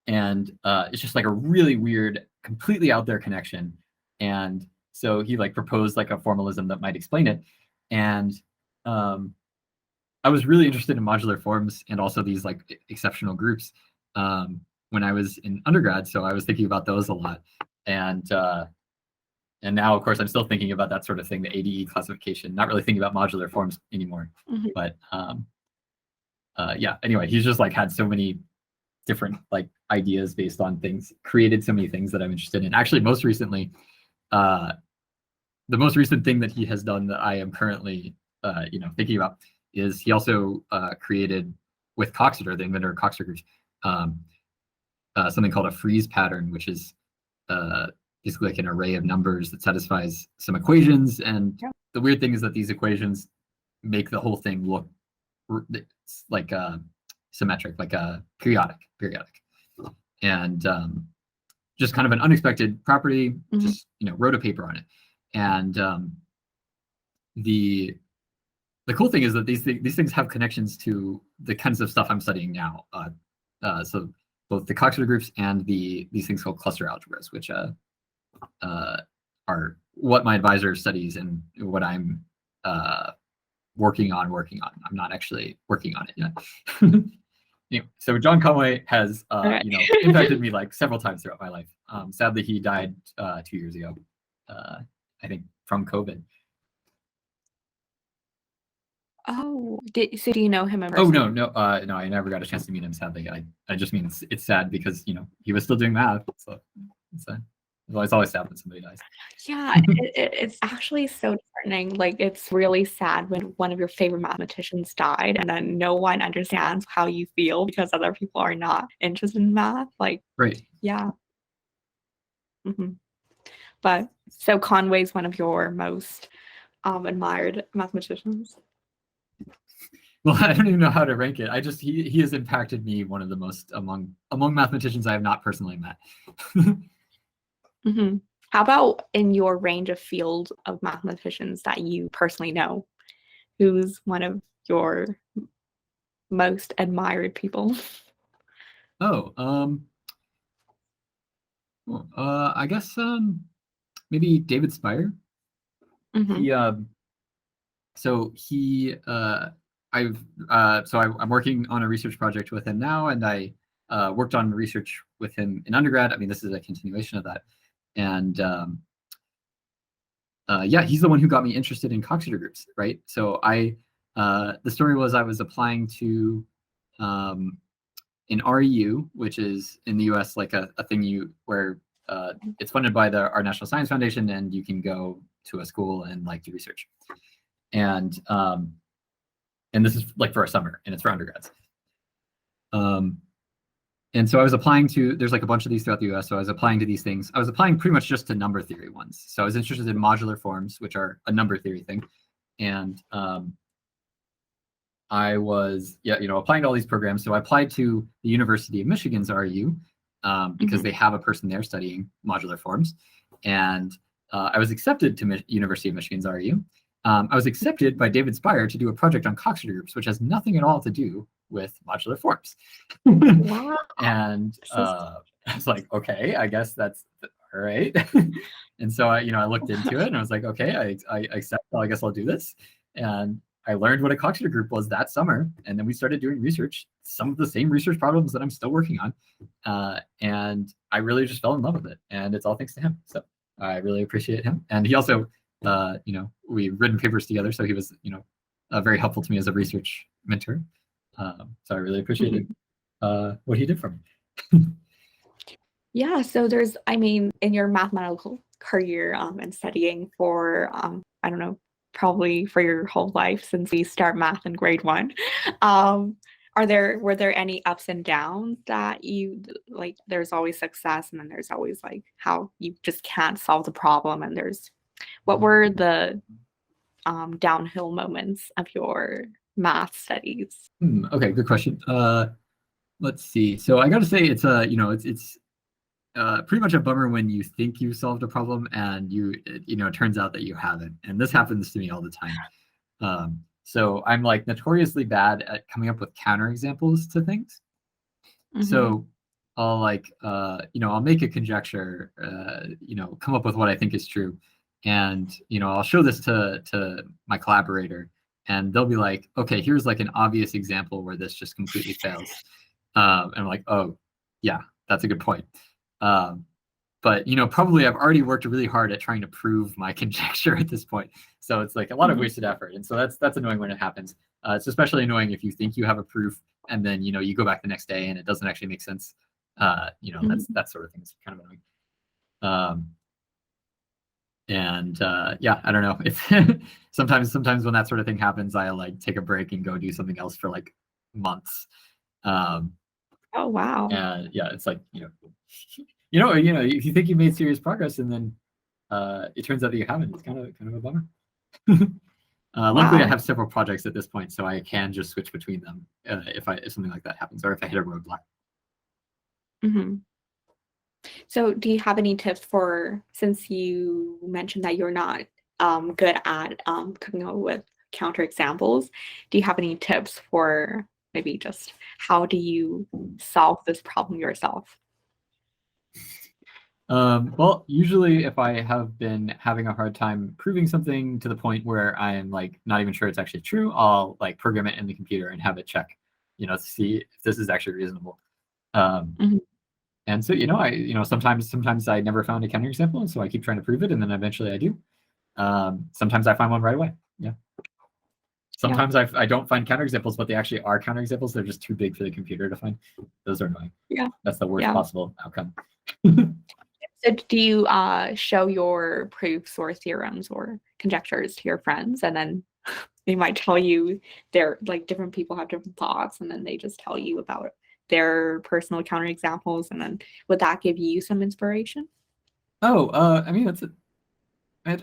And it's just like a really weird, completely out there connection. And so he like proposed like a formalism that might explain it. And I was really interested in modular forms and also these like exceptional groups when I was in undergrad. So I was thinking about those a lot. And now, of course, I'm still thinking about that sort of thing, the ADE classification, not really thinking about modular forms anymore. But yeah, anyway, he's just like had so many different like ideas based on things, created so many things that I'm interested in. Actually, most recently, the most recent thing that he has done that I am currently thinking about is he also created with Coxeter, the inventor of Coxeter groups, something called a freeze pattern, which is basically like an array of numbers that satisfies some equations. And the weird thing is that these equations make the whole thing look like symmetric, like a periodic, and just kind of an unexpected property. Just wrote a paper on it, and the cool thing is that these things have connections to the kinds of stuff I'm studying now. So both the Coxeter groups and these things called cluster algebras, which are what my advisor studies and what I'm working on. I'm not actually working on it yet. So John Conway has impacted me like several times throughout my life. Sadly, he died 2 years ago, I think from COVID. Oh, so do you know him in Oh person? no, I never got a chance to meet him. Sadly, I just mean it's sad because he was still doing math, so it's always sad when somebody dies. Yeah, it's actually so disheartening. Like, it's really sad when one of your favorite mathematicians died, and then no one understands how you feel because other people are not interested in math. Like, right. Yeah. But so Conway's one of your most admired mathematicians. Well, I don't even know how to rank it. He has impacted me one of the most among mathematicians I have not personally met. How about in your range of field of mathematicians that you personally know? Who's one of your most admired people? Oh, I guess maybe David Spire. Mm-hmm. He so he I'm working on a research project with him now, and I worked on research with him in undergrad. I mean, this is a continuation of that, and yeah, he's the one who got me interested in Coxeter groups, right? So the story was I was applying to an REU, which is in the US like a thing where it's funded by our National Science Foundation, and you can go to a school and like do research. And this is like for a summer, and it's for undergrads. And so I was applying to, there's like a bunch of these throughout the US. So I was applying to these things. I was applying pretty much just to number theory ones. So I was interested in modular forms, which are a number theory thing. And I was, applying to all these programs. So I applied to the University of Michigan's RU because they have a person there studying modular forms. And I was accepted to University of Michigan's RU. I was accepted by David Spire to do a project on Coxeter groups, which has nothing at all to do with modular forms. Wow. And I was like, okay, I guess that's all right. And so I looked into it, and I was like, okay, I accept. Well, I guess I'll do this. And I learned what a Coxeter group was that summer, and then we started doing research, some of the same research problems that I'm still working on. And I really just fell in love with it, and it's all thanks to him. So I really appreciate him. And he also, we've written papers together, so he was, very helpful to me as a research mentor. So I really appreciated what he did for me. Yeah, so in your mathematical career and studying for, I don't know, probably for your whole life since we start math in grade 1, were there any ups and downs that you, like, there's always success and then there's always like how you just can't solve the problem, and what were the downhill moments of your math studies? Okay, good question. Let's see. So I got to say, it's it's pretty much a bummer when you think you solved a problem and it turns out that you haven't. And this happens to me all the time. So I'm like notoriously bad at coming up with counterexamples to things. So I'll I'll make a conjecture, come up with what I think is true. And, I'll show this to my collaborator, and they'll be like, okay, here's like an obvious example where this just completely fails. And I'm like, oh, yeah, that's a good point. But probably I've already worked really hard at trying to prove my conjecture at this point. So it's like a lot of wasted effort. And so that's annoying when it happens. It's especially annoying if you think you have a proof and then you go back the next day and it doesn't actually make sense. That sort of thing is kind of annoying. Yeah, I don't know. It's sometimes when that sort of thing happens, I like take a break and go do something else for like months. Oh wow. And yeah, it's like if you think you made serious progress and then it turns out that you haven't, it's kind of a bummer. Luckily, I have several projects at this point, so I can just switch between them if something like that happens, or if I hit a roadblock. So do you have any tips since you mentioned that you're not good at coming up with counterexamples, do you have any tips for maybe just how do you solve this problem yourself? Well, usually if I have been having a hard time proving something to the point where I am like not even sure it's actually true, I'll like program it in the computer and have it check, to see if this is actually reasonable. And so, sometimes I never found a counterexample, and so I keep trying to prove it, and then eventually I do. Sometimes I find one right away. Yeah. Sometimes I don't find counterexamples, but they actually are counterexamples. They're just too big for the computer to find. Those are annoying. Yeah. That's the worst possible outcome. So do you show your proofs or theorems or conjectures to your friends, and then they might tell you different people have different thoughts, and then they just tell you about their personal counterexamples, and then would that give you some inspiration? Oh, I mean, that's it.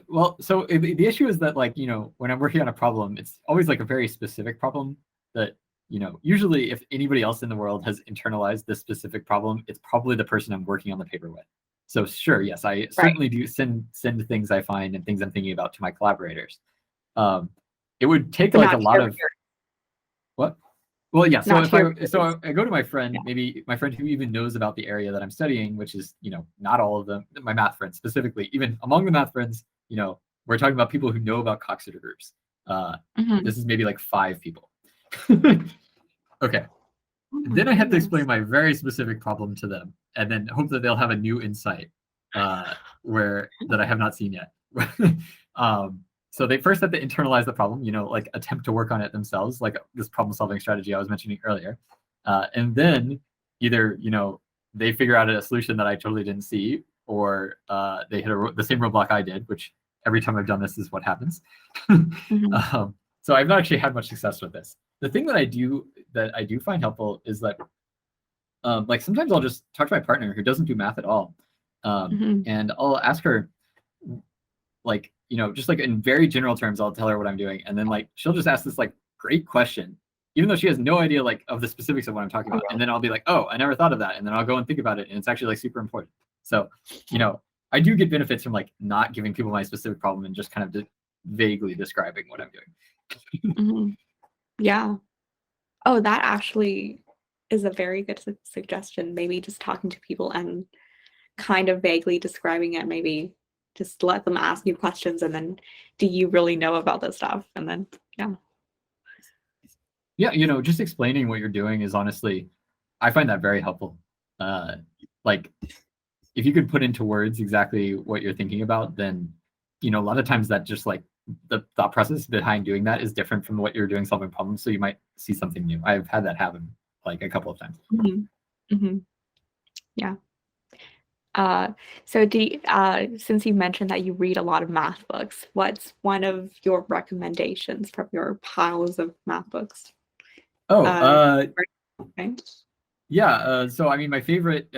Well, so the issue is that when I'm working on a problem, it's always like a very specific problem that, usually if anybody else in the world has internalized this specific problem, it's probably the person I'm working on the paper with. So sure, yes, I certainly do send things I find and things I'm thinking about to my collaborators. It would take like a lot of what? Well, yeah. So Not if to your I go to my friend, Yeah. maybe my friend who even knows about the area that I'm studying, which is, not all of them, my math friends specifically, even among the math friends, we're talking about people who know about Coxeter groups. Mhm. This is maybe like 5 people. Okay. Oh my Then I have to explain goodness. my very specific problem to them, and then hope that they'll have a new insight that I have not seen yet. So they first have to internalize the problem, like attempt to work on it themselves, like this problem-solving strategy I was mentioning earlier, and then either they figure out a solution that I totally didn't see, or they hit the same roadblock I did, which every time I've done this is what happens. Mhm. So I've not actually had much success with this. The thing that I do find helpful is that like sometimes I'll just talk to my partner who doesn't do math at all, Mhm. and I'll ask her, like, just like in very general terms, I'll tell her what I'm doing, and then like she'll just ask this like great question, even though she has no idea like of the specifics of what I'm talking about, and then I'll be like, oh, I never thought of that, and then I'll go and think about it, and it's actually like super important. So I do get benefits from like not giving people my specific problem and just kind of vaguely describing what I'm doing. Mhm. Yeah. Oh, that actually is a very good suggestion. Maybe just talking to people and kind of vaguely describing it, maybe just let them ask you questions and then do you really know about this stuff? And then yeah. Yeah, just explaining what you're doing is honestly, I find that very helpful. Like if you could put into words exactly what you're thinking about, then a lot of times that just like the thought process behind doing that is different from what you're doing solving problems. So you might see something new. I've had that happen like a couple of times. Mhm. Mhm. Yeah. Uh, so since you mentioned that you read a lot of math books, what's one of your recommendations from your piles of math books? Oh, Uh, right? yeah. So I mean, my favorite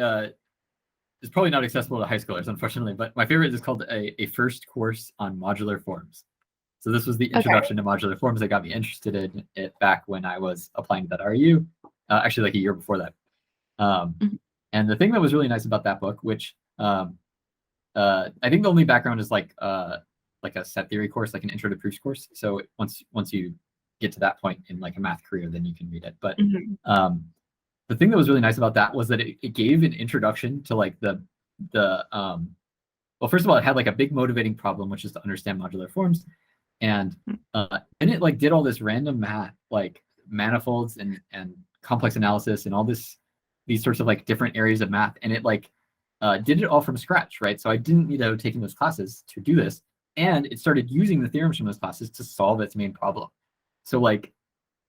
is probably not accessible to high schoolers, unfortunately, but my favorite is called a first course on modular forms. So this was the Okay. introduction to modular forms that got me interested in it back when I was applying to that RU, actually like a year before that. Um, Mhm. and the thing that was really nice about that book, which I think the only background is like a set theory course, like an intro to proofs course. So once you get to that point in like a math career, then you can read it. But Mhm. um, the thing that was really nice about that was that it gave an introduction to like the well, first of all, it had like a big motivating problem, which is to understand modular forms, and it like did all this random math, like manifolds and complex analysis and all these sorts of like different areas of math, and it like did it all from scratch, right? So I didn't need to have taken those classes to do this, and it started using the theorems from those classes to solve its main problem. So like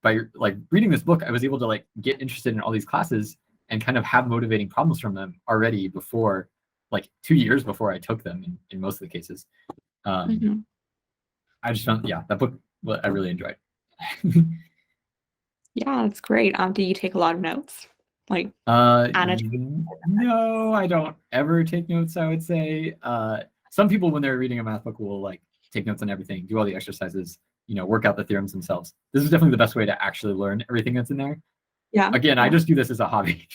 by like reading this book, I was able to like get interested in all these classes and kind of have motivating problems from them already before, like 2 years before I took them in most of the cases. Um, Mhm. I just found, yeah, that book, well, I really enjoyed. Yeah, that's great. Do you take a lot of notes? Like annotate? No, I don't ever take notes, I would say. Some people, when they're reading a math book, will like take notes on everything, do all the exercises, work out the theorems themselves. This is definitely the best way to actually learn everything that's in there. Yeah, Again, I yeah. just do this as a hobby.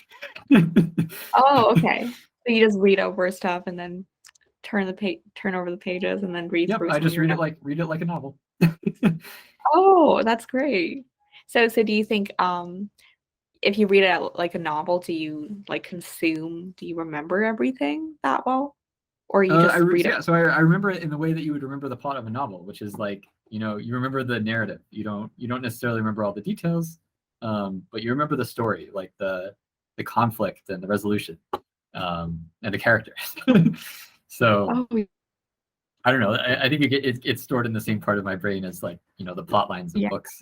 Oh, okay. So you just read over stuff and then turn over the pages and then read Yep, through I some of just your notes. read it like a novel. Oh, that's great. So do you think if you read it like a novel, do you like consume, do you remember everything that well? Or you just read it? Yeah, so I remember it in the way that you would remember the plot of a novel, which is like, you remember the narrative. You don't necessarily remember all the details, but you remember the story, like the conflict and the resolution, and the characters. So Oh, I don't know. I think it's stored in the same part of my brain as like, the plot lines of yeah. books.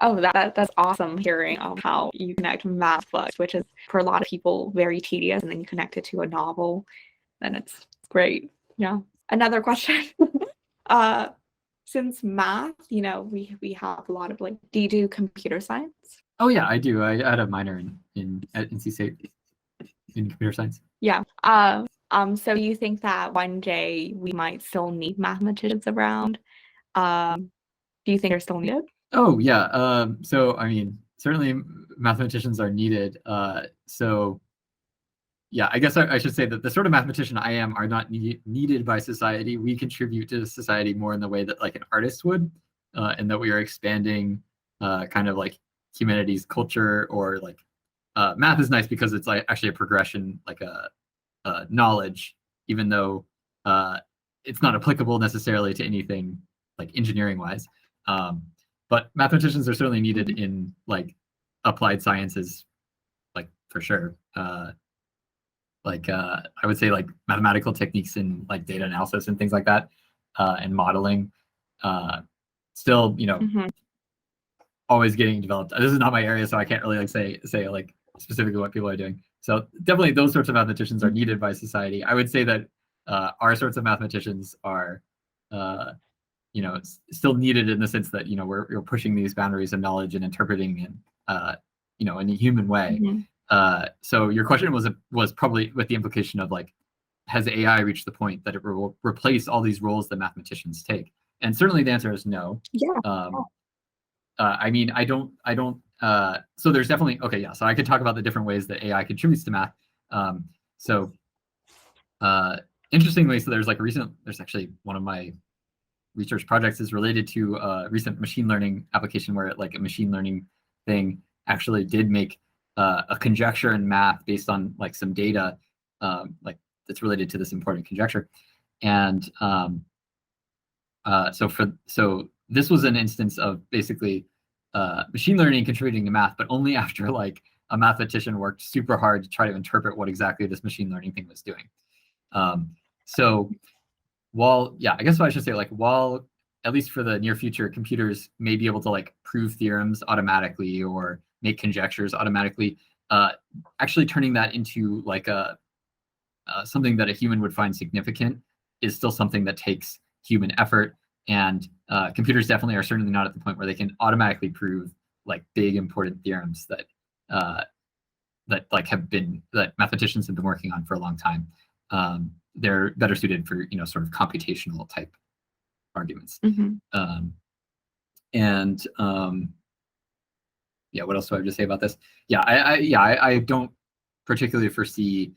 Oh, that's awesome hearing how you connect math books, which is for a lot of people very tedious, and then you connect it to a novel, then it's great. Yeah. Another question. uh, since math, we have a lot of like, do you do computer science? Oh yeah, I do. I had a minor in at NC State in computer science. Yeah. So you think that one day we might still need mathematicians around? Do you think they're still needed? Oh yeah. So I mean, certainly mathematicians are needed. So yeah, I guess I should say that the sort of mathematician I am are not needed by society. We contribute to society more in the way that like an artist would, and that we are expanding kind of like humanities culture, or like math is nice because it's like actually a progression, like a knowledge, even though it's not applicable necessarily to anything like engineering wise. But mathematicians are certainly needed in like applied sciences, like for sure. I would say like mathematical techniques in like data analysis and things like that, and modeling. Still, always getting developed. This is not my area, so I can't really like say like specifically what people are doing. So definitely those sorts of mathematicians are needed by society. I would say that our sorts of mathematicians are still needed in the sense that we're pushing these boundaries of knowledge and interpreting in in a human way. So your question was probably with the implication of like, has AI reached the point that it will replace all these roles that mathematicians take? And certainly the answer is no. I mean, I don't. So there's definitely So I could talk about the different ways that AI contributes to math. Interestingly, so there's actually one of my research projects is related to a recent machine learning application where like a machine learning thing actually did make a conjecture in math based on like some data like that's related to this important conjecture. And so this was an instance of basically machine learning contributing to math, but only after like a mathematician worked super hard to try to interpret what exactly this machine learning thing was doing. So I guess what I should say, like, while at least for the near future, computers may be able to like prove theorems automatically or make conjectures automatically, actually turning that into like something that a human would find significant is still something that takes human effort. And computers definitely are certainly not at the point where they can automatically prove like big important theorems that that mathematicians have been working on for a long time. They're better suited for sort of computational type arguments. What else do I have to say about this? I don't particularly foresee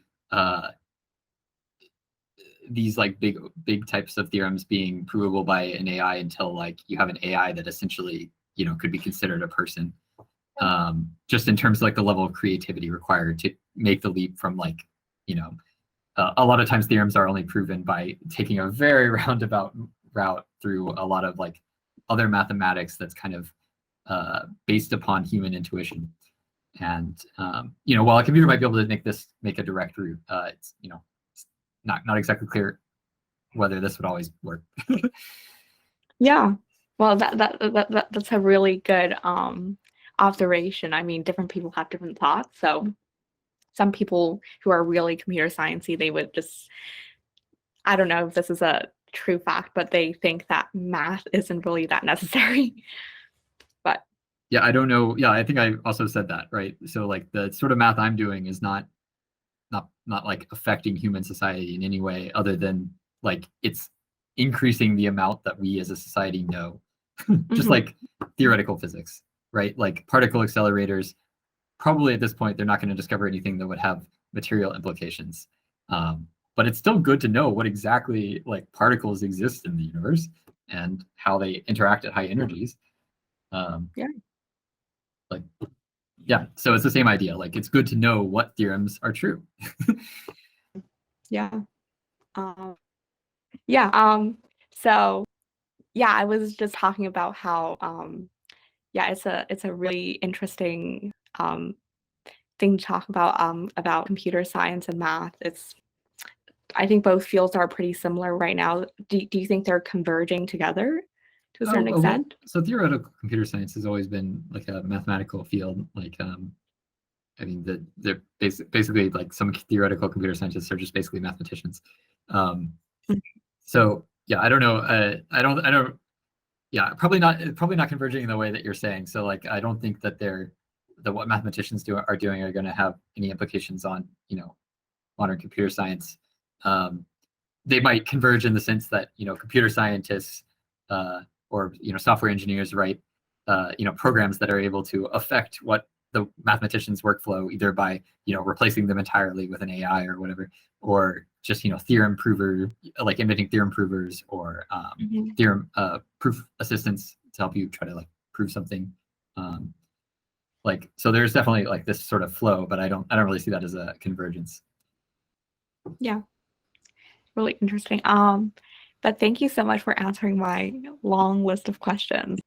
these like big types of theorems being provable by an AI until like you have an AI that essentially could be considered a person. Just in terms of like the level of creativity required to make the leap from like a lot of times theorems are only proven by taking a very roundabout route through a lot of like other mathematics that's kind of based upon human intuition. And while a computer might be able to make a direct route, it's not exactly clear whether this would always work. Yeah, well, that's a really good observation. I mean, different people have different thoughts. So some people who are really computer sciencey, they would just, I don't know if this is a true fact, but they think that math isn't really that necessary. But yeah, I don't know. Yeah, I think I also said that, right? So like the sort of math I'm doing is not like affecting human society in any way other than like it's increasing the amount that we as a society know. Just like theoretical physics, right? Like particle accelerators, probably at this point they're not going to discover anything that would have material implications, but it's still good to know what exactly like particles exist in the universe and how they interact at high energies. So it's the same idea. Like it's good to know what theorems are true. So I was just talking about how it's a really interesting thing to talk about computer science and math. I think both fields are pretty similar right now. Do you think they're converging together to a certain extent? So theoretical computer science has always been like a mathematical field. Like I mean, they're basically like some theoretical computer scientists are just basically mathematicians. So yeah, I don't know. I don't. Yeah, probably not converging in the way that you're saying. So like, I don't think that what mathematicians are doing are going to have any implications on modern computer science. They might converge in the sense that computer scientists or software engineers write programs that are able to affect what the mathematicians' workflow, either by replacing them entirely with an AI or whatever, or just theorem prover, like inventing theorem provers or theorem proof assistants to help you try to like prove something. like, so there's definitely like this sort of flow, but I don't really see that as a convergence. Yeah, really interesting. But thank you so much for answering my long list of questions.